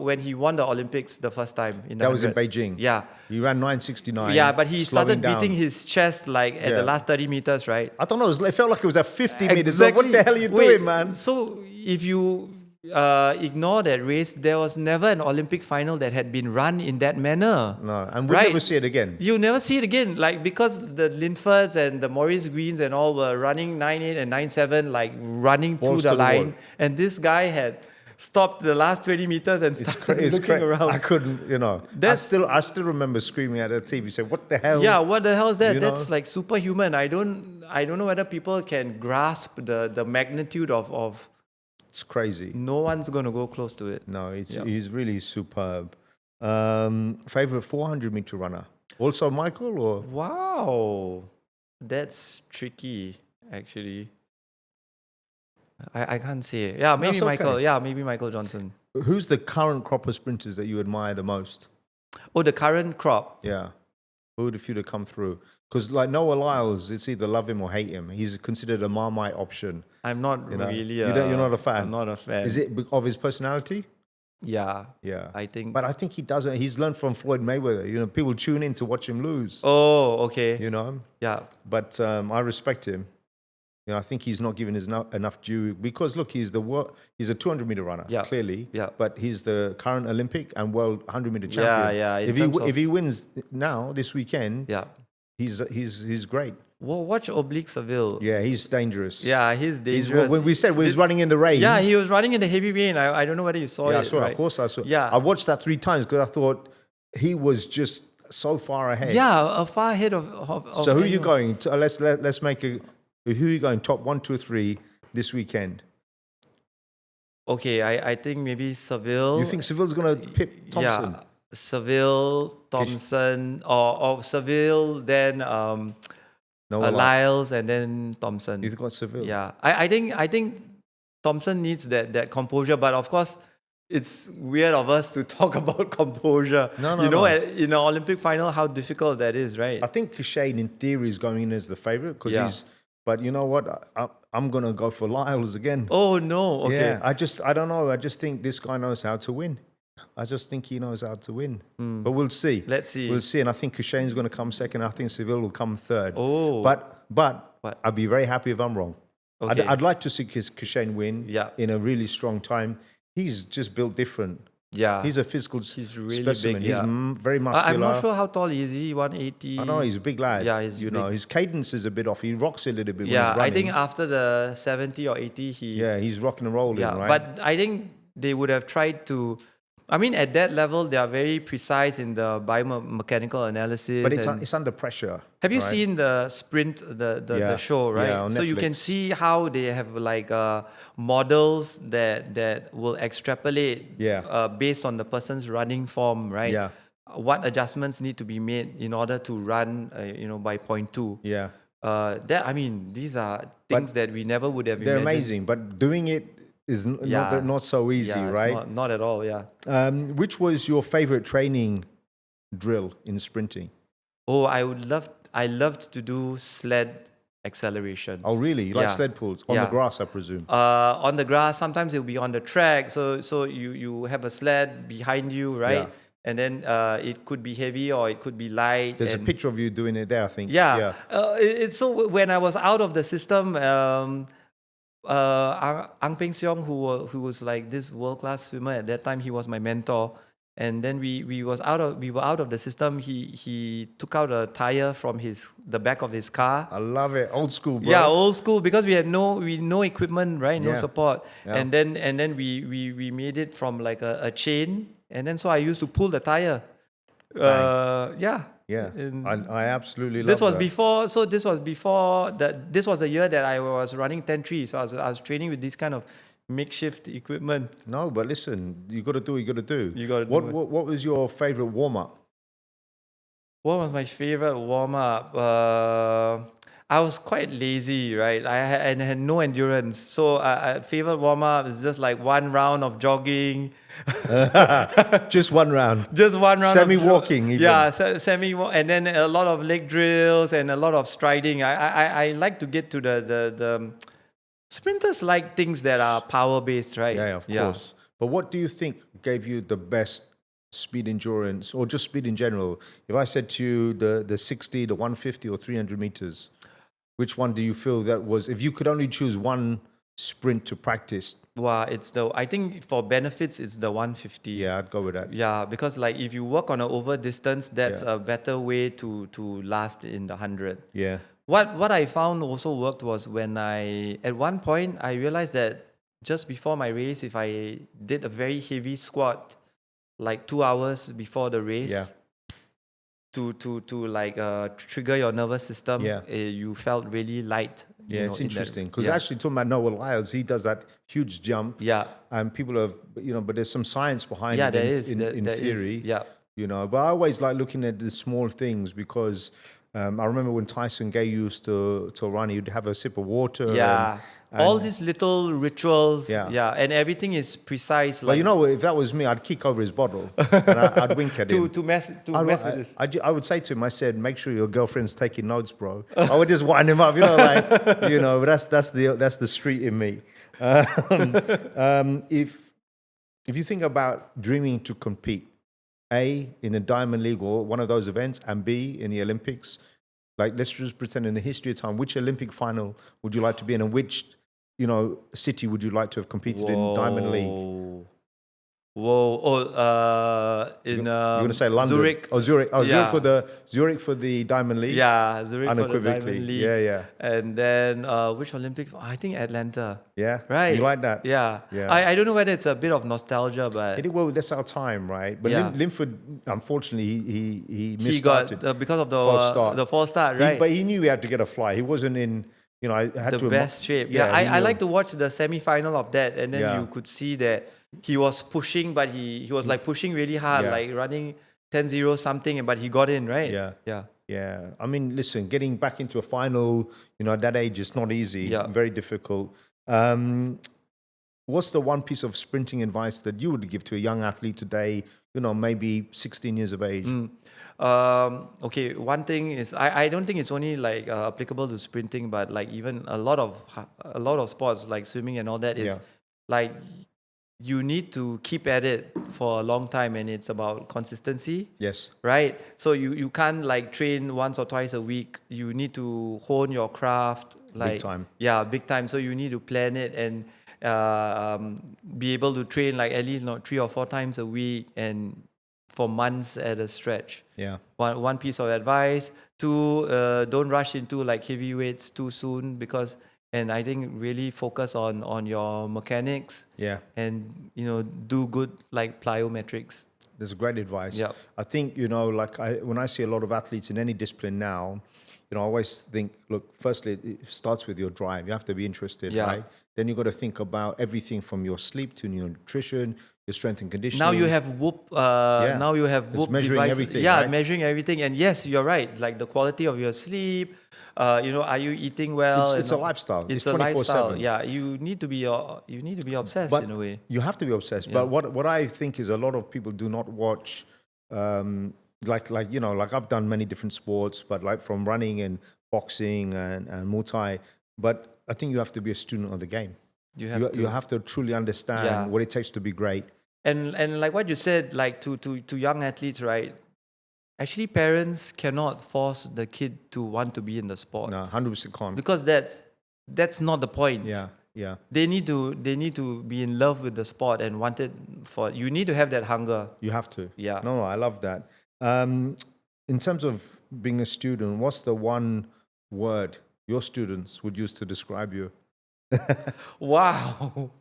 When he won the Olympics the first time in that was in Beijing. Yeah, he ran 9.69. Yeah, but he started beating his chest like at the last 30 meters, right? I don't know. It felt like it was at 50 meters. Like, what the hell are you doing, man? So if you ignore that race, there was never an Olympic final that had been run in that manner. No, and we'll never see it again. You'll never see it again. Like, because the Linfords and the Maurice Greens and all were running 9.8 and 9.7, like running through the line. And this guy had stopped the last 20 meters and started looking around. I couldn't, I still remember screaming at the TV, saying, "What the hell?" Yeah, what the hell is that? That's like superhuman. I don't know whether people can grasp the magnitude of. It's crazy. No one's going to go close to it. No, he's really superb. Favorite 400-meter runner? Also Michael, or? Wow, that's tricky, actually. I can't say. Yeah, maybe That's okay. Michael. Yeah, maybe Michael Johnson. Who's the current crop of sprinters that you admire the most? Oh, the current crop. Yeah. Who would a few to come through? Because like Noah Lyles, it's either love him or hate him. He's considered a Marmite option. I'm not really. You're not a fan. I'm not a fan. Is it of his personality? Yeah. Yeah. I think. But I think he doesn't. He's learned from Floyd Mayweather. People tune in to watch him lose. Oh, okay. Yeah. But I respect him. I think he's not given enough due because look, he's a 200-meter runner, clearly. Yeah. But he's the current Olympic and world 100-meter champion. Yeah. If he wins now this weekend, he's great. Well, watch Oblique Seville. Yeah, he's dangerous. Yeah, he's dangerous. When we said he was running in the rain. Yeah, he was running in the heavy rain. I don't know whether you saw it. Yeah, I saw it. Right? Of course I saw it. Yeah. I watched that 3 times because I thought he was just so far ahead. Yeah, far ahead of so who are you going to? Let's make a... Who are you going top 1, 2, 3 this weekend? Okay, I think maybe Seville. You think Seville's going to pip Thompson? Yeah, Seville, Thompson, or Seville, then Lyles, and then Thompson. You got Seville? Yeah, I think Thompson needs that composure, but of course, it's weird of us to talk about composure. No. In the Olympic final, how difficult that is, right? I think Kishane, in theory, is going in as the favorite because he's. But you know what? I'm going to go for Lyles again. Oh, no. Okay. Yeah, I don't know. I just think this guy knows how to win. I just think he knows how to win. But we'll see. Let's see. We'll see. And I think Kishane's going to come second. I think Seville will come third. Oh. But I'd be very happy if I'm wrong. Okay. I'd like to see Kishane win in a really strong time. He's just built different. Yeah. He's a physical really specimen. big, He's very muscular. I'm not sure how tall is he, 180. I know, he's a big lad. Yeah, he's big. His cadence is a bit off. He rocks a little bit when he's Yeah, running. I think after the 70 or 80, he's rocking and rolling, right? But I think they would have tried to... I mean, at that level, they are very precise in the biomechanical analysis. But it's under pressure. Have you seen the sprint, the show, right? Yeah, on so Netflix. You can see how they have like models that will extrapolate based on the person's running form, right? Yeah. What adjustments need to be made in order to run, by 0.2. Yeah. These are things that we never would have They're imagined. amazing, but doing it is not so easy, right? Not at all, yeah. Which was your favorite training drill in sprinting? Oh, I loved to do sled acceleration. Oh, really? You like sled pulls? On the grass, I presume? On the grass, sometimes it'll be on the track. So you have a sled behind you, right? Yeah. And then it could be heavy or it could be light. There's a picture of you doing it there, I think. Yeah. So when I was out of the system, Ang Peng Siong, who was like this world-class swimmer at that time, he was my mentor. And then we were out of the system. He took out a tire from the back of his car. I love it, old school, bro. Yeah, old school, because we had no equipment, right? No support. Yeah. And then we made it from like a chain. And then so I used to pull the tire. Yeah, I absolutely love this was that. This was the year that I was running 10-3, so I was training with this kind of makeshift equipment. No, but listen, you got to do what you got to do. You got to do what was your favorite warm-up? What was my favorite warm-up? I was quite lazy, right? I had no endurance. So favorite warm-up is just like one round of jogging. Just one round. Just one round. Semi-walking even. Yeah, semi-walk. And then a lot of leg drills and a lot of striding. I like to get to the sprinters like things that are power-based, right? Yeah, of course. But what do you think gave you the best speed endurance or just speed in general? If I said to you the 60, the 150 or 300 meters, which one do you feel that was, if you could only choose one sprint to practice? Wow, I think for benefits, it's the 150. Yeah, I'd go with that. Yeah, because like if you work on an over distance, that's a better way to last in the 100. Yeah. What I found also worked was when at one point, I realized that just before my race, if I did a very heavy squat, like 2 hours before the race, to trigger your nervous system, you felt really light. Yeah, it's interesting because actually talking about Noah Lyles, he does that huge jump. Yeah, and people have, but there's some science behind it in theory. Yeah, but I always like looking at the small things because I remember when Tyson Gay used to run, he'd have a sip of water. Yeah. all these little rituals, Yeah. and everything is precise. But you know, if that was me, I'd kick over his bottle and I'd wink at him. to mess with this. I would say to him, I said, make sure your girlfriend's taking notes, bro. I would just wind him up, you know, like, you know, that's the street in me. If you think about dreaming to compete, A, in the Diamond League or one of those events, and B, in the Olympics, like let's just pretend in the history of time, which Olympic final would you like to be in, and which, you know, city would you like to have competed in Diamond League? Whoa! Oh, You're going to say London? Zurich. Oh, Zurich. Oh, Yeah. Zurich for the Diamond League. Yeah, Zurich for the Unequivocally. Diamond League. Yeah. And then which Olympics? I think Atlanta. Yeah. Right. You like that? Yeah. Yeah. I don't know whether it's a bit of nostalgia, but Well, that's our time, right? But Yeah. Linford, unfortunately, he missed he got because of the false start, right? But he knew he had to get a fly. He wasn't in, you know, I had the to best shape. he I knew. like to watch the semi-final of that, and then Yeah. you could see that he was pushing, but he was like pushing really hard, Yeah. like running 10-0 something, but he got in, right? Yeah. Yeah. I mean, listen, getting back into a final, you know, at that age is not easy. Yeah. Very difficult. What's the one piece of sprinting advice that you would give to a young athlete today, you know, maybe 16 years of age? Okay, one thing is I don't think it's only like applicable to sprinting, but like even a lot of sports like swimming and all that is Yeah. like you need to keep at it for a long time, and it's about consistency. Yes. Right? So you can't like train once or twice a week. You need to hone your craft. Like, Big time. Yeah, big time. So you need to plan it and be able to train like at least 3 or 4 times a week and for months at a stretch. Yeah. One piece of advice. 2, don't rush into like heavy weights too soon and I think really focus on your mechanics. Yeah. And, you know, do good like plyometrics. That's great advice. Yeah. I think, you know, like when I see a lot of athletes in any discipline now, you know, I always think, look, firstly, it starts with your drive. You have to be interested, Yeah. right? Then you've got to think about everything from your sleep to your nutrition, your strength and conditioning. Now you have Whoop. Now you have It's Whoop measuring devices. everything, Yeah, right? measuring everything. And yes, you're right. Like the quality of your sleep. You know, are you eating well? It's a lifestyle. It's It's a lifestyle. 24/7. Yeah, you need to be obsessed But in a way. you have to be obsessed. But what I think is a lot of people do not watch, like you know, like I've done many different sports, but like from running and boxing and Muay Thai. But I think you have to be a student of the game. You have to truly understand what it takes to be great. And like what you said, like to young athletes, right? Actually, parents cannot force the kid to want to be in the sport. No, 100% can't. Because that's not the point. Yeah. They need to be in love with the sport and want it you need to have that hunger. You have to. Yeah. No, I love that. In terms of being a student, what's the one word your students would use to describe you? Wow.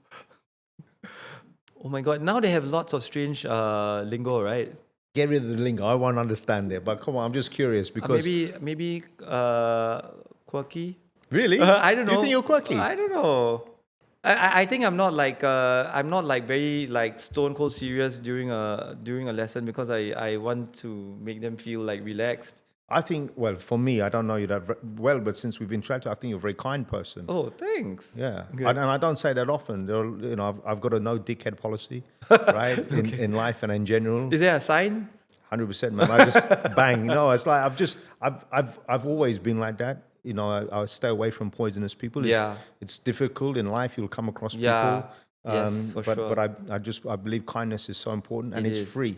Oh my God. Now they have lots of strange lingo, right? Get rid of the lingo. I won't understand it. But come on, I'm just curious because maybe quirky. really, I don't know. You think you're quirky? I don't know. I think I'm not like very like stone cold serious during a lesson because I want to make them feel like relaxed. I think, well, for me, I don't know you that well, but since we've interacted, I think you're a very kind person. Oh, thanks. Yeah, Good. and I don't say that often. You know, I've got a no dickhead policy, right, in life and in general. Is there a sign? 100%, man. I just bang. No, it's like I've always been like that. You know, I stay away from poisonous people. It's difficult in life. You'll come across people. Yes, for sure. But I believe kindness is so important, and it's free.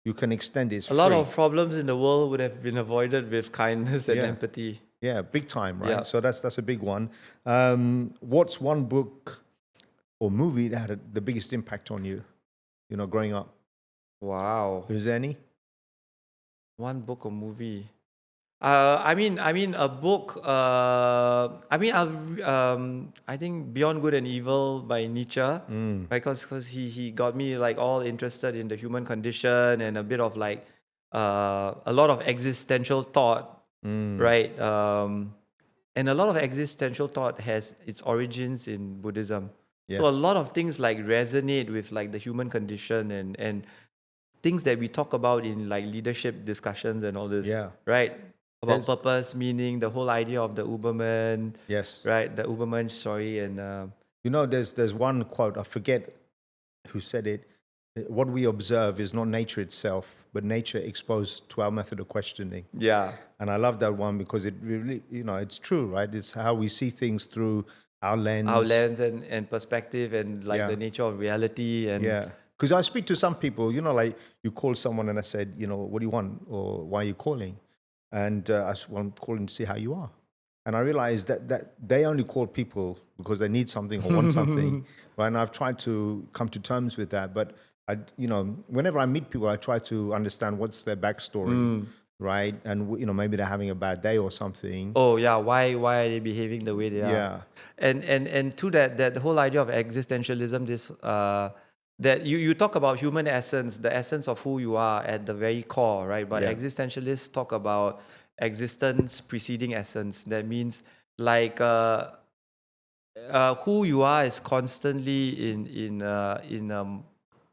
You can extend it. It's a lot of problems in the world would have been avoided with kindness and empathy. Yeah, big time, right? Yeah. So that's a big one. What's one book or movie that had the biggest impact on you, you know, growing up? Wow. Is there any? One book or movie? I mean a book. I think Beyond Good and Evil by Nietzsche, right? Because he got me like all interested in the human condition and a bit of like a lot of existential thought, right? And a lot of existential thought has its origins in Buddhism. Yes. So a lot of things like resonate with like the human condition and things that we talk about in like leadership discussions and all this, right? about purpose, meaning, the whole idea of the Uberman. Yes. Right, the Uberman story. And there's one quote, I forget who said it. What we observe is not nature itself, but nature exposed to our method of questioning. yeah. And I love that one because it really, it's true, right? It's how we see things through our lens. Our lens and perspective and like Yeah. the nature of reality. And Yeah. Because I speak to some people, like you call someone and I said, what do you want? Or why are you calling? And I said, well, I'm calling to see how you are. And I realized that they only call people because they need something or want something. Right? And I've tried to come to terms with that. But, whenever I meet people, I try to understand what's their backstory. Right? And, maybe they're having a bad day or something. oh yeah, why are they behaving the way they are? Yeah. And to that whole idea of existentialism, this that you talk about human essence, the essence of who you are at the very core, right? But Yeah. existentialists talk about existence preceding essence. That means like who you are is constantly in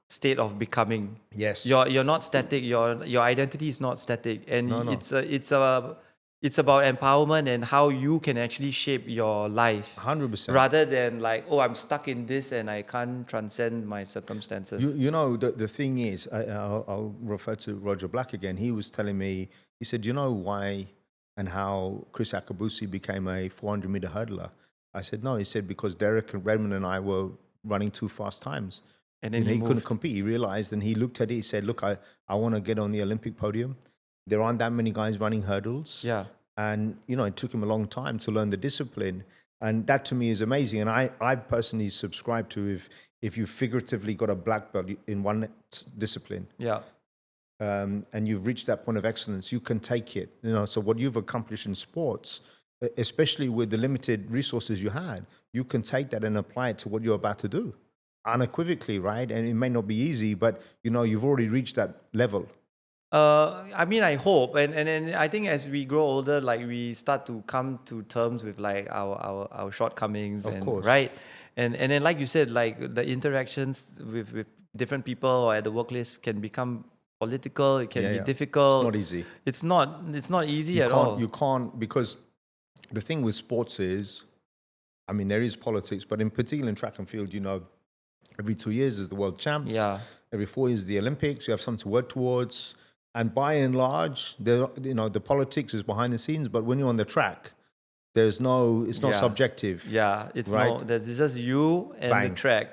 state of becoming. Yes. You're not static. Your identity is not static, and No. it's about empowerment and how you can actually shape your life 100%. rather than like, oh, I'm stuck in this and I can't transcend my circumstances. The thing is, I'll refer to Roger Black again. He was telling me, he said, why and how Chris Akabusi became a 400-meter hurdler? I said, no. He said, because Derek Redmond and I were running too fast times. And then he moved. couldn't compete. He realized, and he looked at it, he said, look, I want to get on the Olympic podium. There aren't that many guys running hurdles. Yeah. And, it took him a long time to learn the discipline. And that to me is amazing. And I personally subscribe to if you figuratively got a black belt in one discipline, Yeah. and you've reached that point of excellence, you can take it. So what you've accomplished in sports, especially with the limited resources you had, you can take that and apply it to what you're about to do. Unequivocally, right? And it may not be easy, but you've already reached that level. I mean, I hope, and I think as we grow older, like we start to come to terms with like our shortcomings, Of course. right? And then, like you said, like the interactions with different people or at the workplace can become political. It can be difficult. It's not easy. It's not easy at all. You can't, because the thing with sports is, I mean, there is politics, but in particular in track and field, every 2 years is the world champs. Yeah. Every 4 years is the Olympics. You have something to work towards. And by and large, the politics is behind the scenes. But when you're on the track, it's not subjective. Yeah, it's just you and Bang. the track.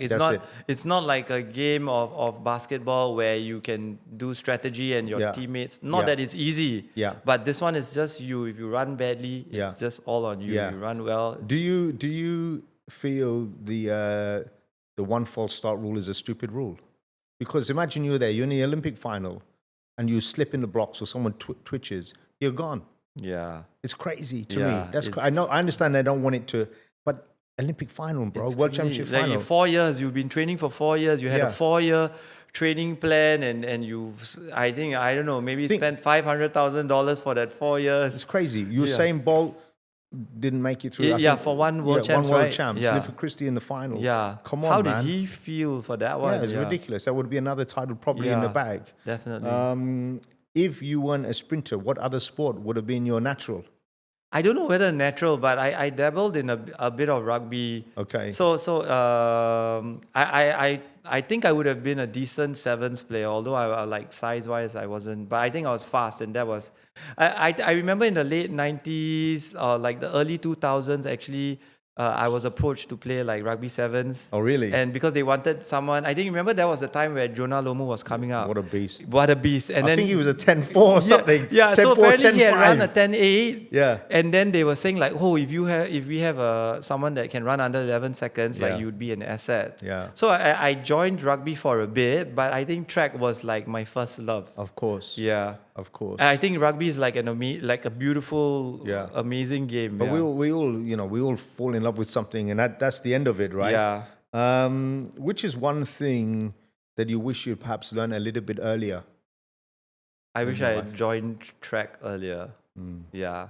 It's not like a game of basketball where you can do strategy and your teammates. Not that it's easy. Yeah. But this one is just you. If you run badly, it's just all on you. Yeah. You run well. Do you feel the one false start rule is a stupid rule? Because imagine you're in the Olympic final and you slip in the blocks or someone twitches, you're gone. Yeah. It's crazy to Yeah, me. I understand they don't want it to, but Olympic final, bro, World Championship like final. 4 years, you've been training for 4 years. You had a 4-year training plan, and you've, I don't know, maybe spent $500,000 for that 4 years. It's crazy. Usain Bolt didn't make it through. For one world champs, one world right? champs. Yeah. Linford Christie in the final. Yeah. Come on, How man. did he feel for that one? Yeah, it's ridiculous. That would be another title probably in the bag. Definitely. If you weren't a sprinter, what other sport would have been your natural? I don't know whether natural, but I dabbled in a bit of rugby. Okay. So I think I would have been a decent sevens player, although I like size-wise I wasn't. But I think I was fast, and that was. I remember in the late 90s or like the early 2000s actually. I was approached to play like rugby sevens. Oh, really? And because they wanted someone, I think remember that was the time where Jonah Lomu was coming up. What a beast! And I think he was a 10-4 or something. Yeah, 10-4, so apparently he had 10-5. run a 10-8. Yeah. And then they were saying like, oh, if we have someone that can run under 11 seconds, like you'd be an asset. Yeah. So I joined rugby for a bit, but I think track was like my first love. Of course. Yeah. Of course. And I think rugby is like a beautiful, amazing game. But we all fall in love with something, and that's the end of it, right? Yeah. Which is one thing that you wish you'd perhaps learn a little bit earlier? I wish I had joined track earlier. Yeah.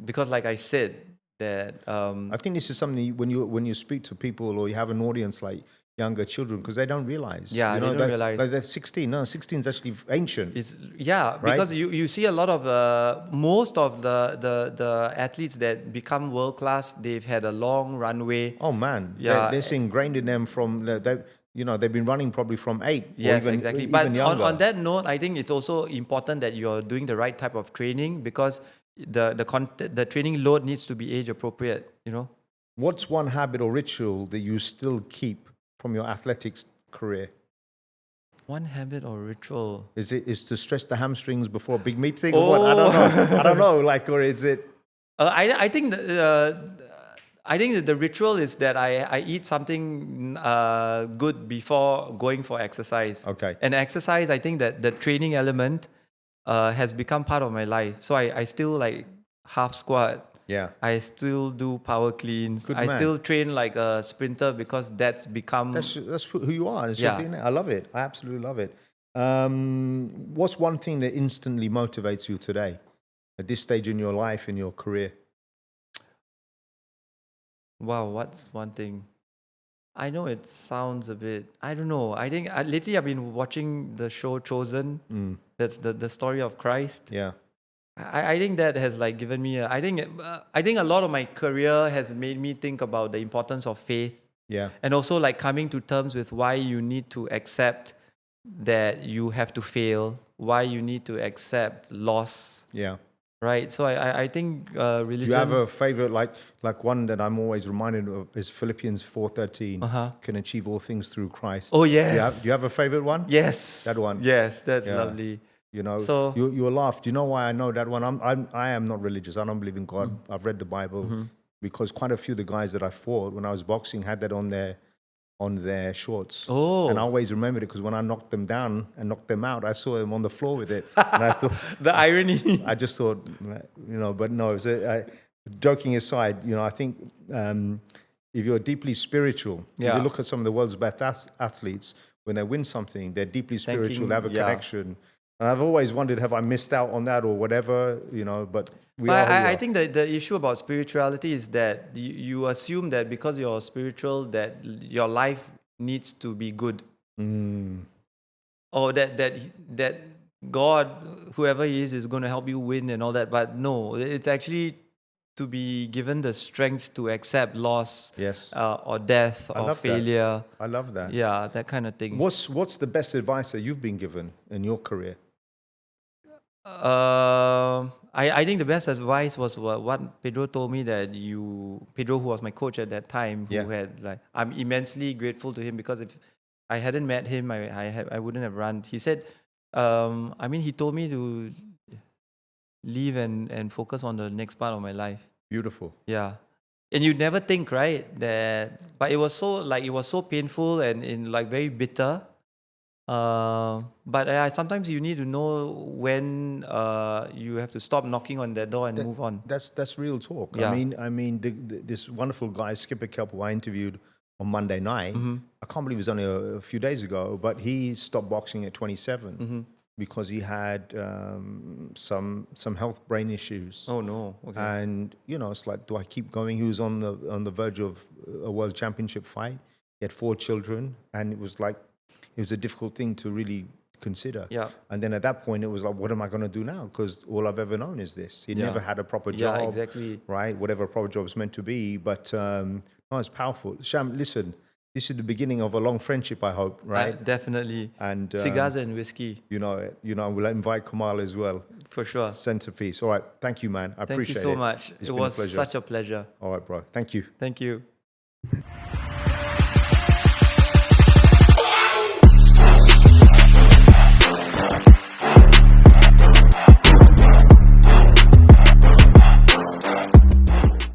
Because like I said, that I think this is something when you speak to people or you have an audience, like younger children because they don't realize. Yeah, they don't realize. Like they're 16. No, 16 is actually ancient. Right? Because you see a lot of most of the athletes that become world class, they've had a long runway. Oh man, Yeah, this ingrained in them from they've been running probably from 8. Yes, or exactly. Even But younger. on that note, I think it's also important that you're doing the right type of training because the training load needs to be age appropriate. What's one habit or ritual that you still keep from your athletics career? One habit or ritual? Is to stretch the hamstrings before a big meeting? Or what? I don't know. I don't know. Like, or is it? I think that the ritual is that I eat something good before going for exercise. Okay. And exercise, I think that the training element has become part of my life. So I still like half squat. Yeah. I still do power cleans. Good I man. still train like a sprinter because that's become... That's who you are. It's your DNA. I love it. I absolutely love it. What's one thing that instantly motivates you today at this stage in your life, in your career? Wow, what's one thing? I know it sounds a bit... I don't know. I think lately I've been watching the show Chosen. That's the story of Christ. Yeah. I think that has like given me I think a lot of my career has made me think about the importance of faith. Yeah. And also like coming to terms with why you need to accept that you have to fail, why you need to accept loss. Yeah. Right. So I think religion. Do you have a favorite, like one that I'm always reminded of is Philippians 4:13. Can achieve all things through Christ. Oh yes. Do you have a favorite one? Yes. That one. Yes, that's lovely. So you'll laugh. Do you know why I know that one? I am not religious. I don't believe in God. I've read the Bible because quite a few of the guys that I fought when I was boxing had that on their shorts. Oh. And I always remembered it because when I knocked them down and knocked them out, I saw them on the floor with it. And I thought... The irony. I just thought, but no, joking aside, I think if you're deeply spiritual, if you look at some of the world's best athletes, when they win something, they're deeply spiritual, they have a connection. And I've always wondered, have I missed out on that or whatever, but I think that the issue about spirituality is that you assume that because you're spiritual, that your life needs to be good. Or that God, whoever He is going to help you win and all that. But no, it's actually to be given the strength to accept loss, or death, or failure. I love that. Yeah, that kind of thing. What's the best advice that you've been given in your career? I think the best advice was what Pedro told me, that Pedro, who was my coach at that time, who had I'm immensely grateful to him because if I hadn't met him, I wouldn't have run. He said, he told me to leave and focus on the next part of my life. Beautiful. Yeah. And you never think, right, but it was so painful and very bitter. But sometimes you need to know when you have to stop knocking on that door and move on. That's real talk. Yeah. This wonderful guy, Skipper Kelp, who I interviewed on Monday night. I can't believe it was only a few days ago, but he stopped boxing at 27 because he had some health brain issues. Oh no! Okay. And it's like, do I keep going? He was on the verge of a world championship fight. He had 4 children, and it was a difficult thing to really consider. Yeah. And then at that point, it was like, what am I going to do now? Because all I've ever known is this. He never had a proper job. Yeah, exactly. Right? Whatever a proper job is meant to be. But no, it's powerful. Sham, listen, this is the beginning of a long friendship, I hope, right? Definitely. And cigars and whiskey. We'll invite Kamal as well. For sure. Centerpiece. All right. Thank you, man. I appreciate it. Thank you so much. It was such a pleasure. All right, bro. Thank you. Thank you.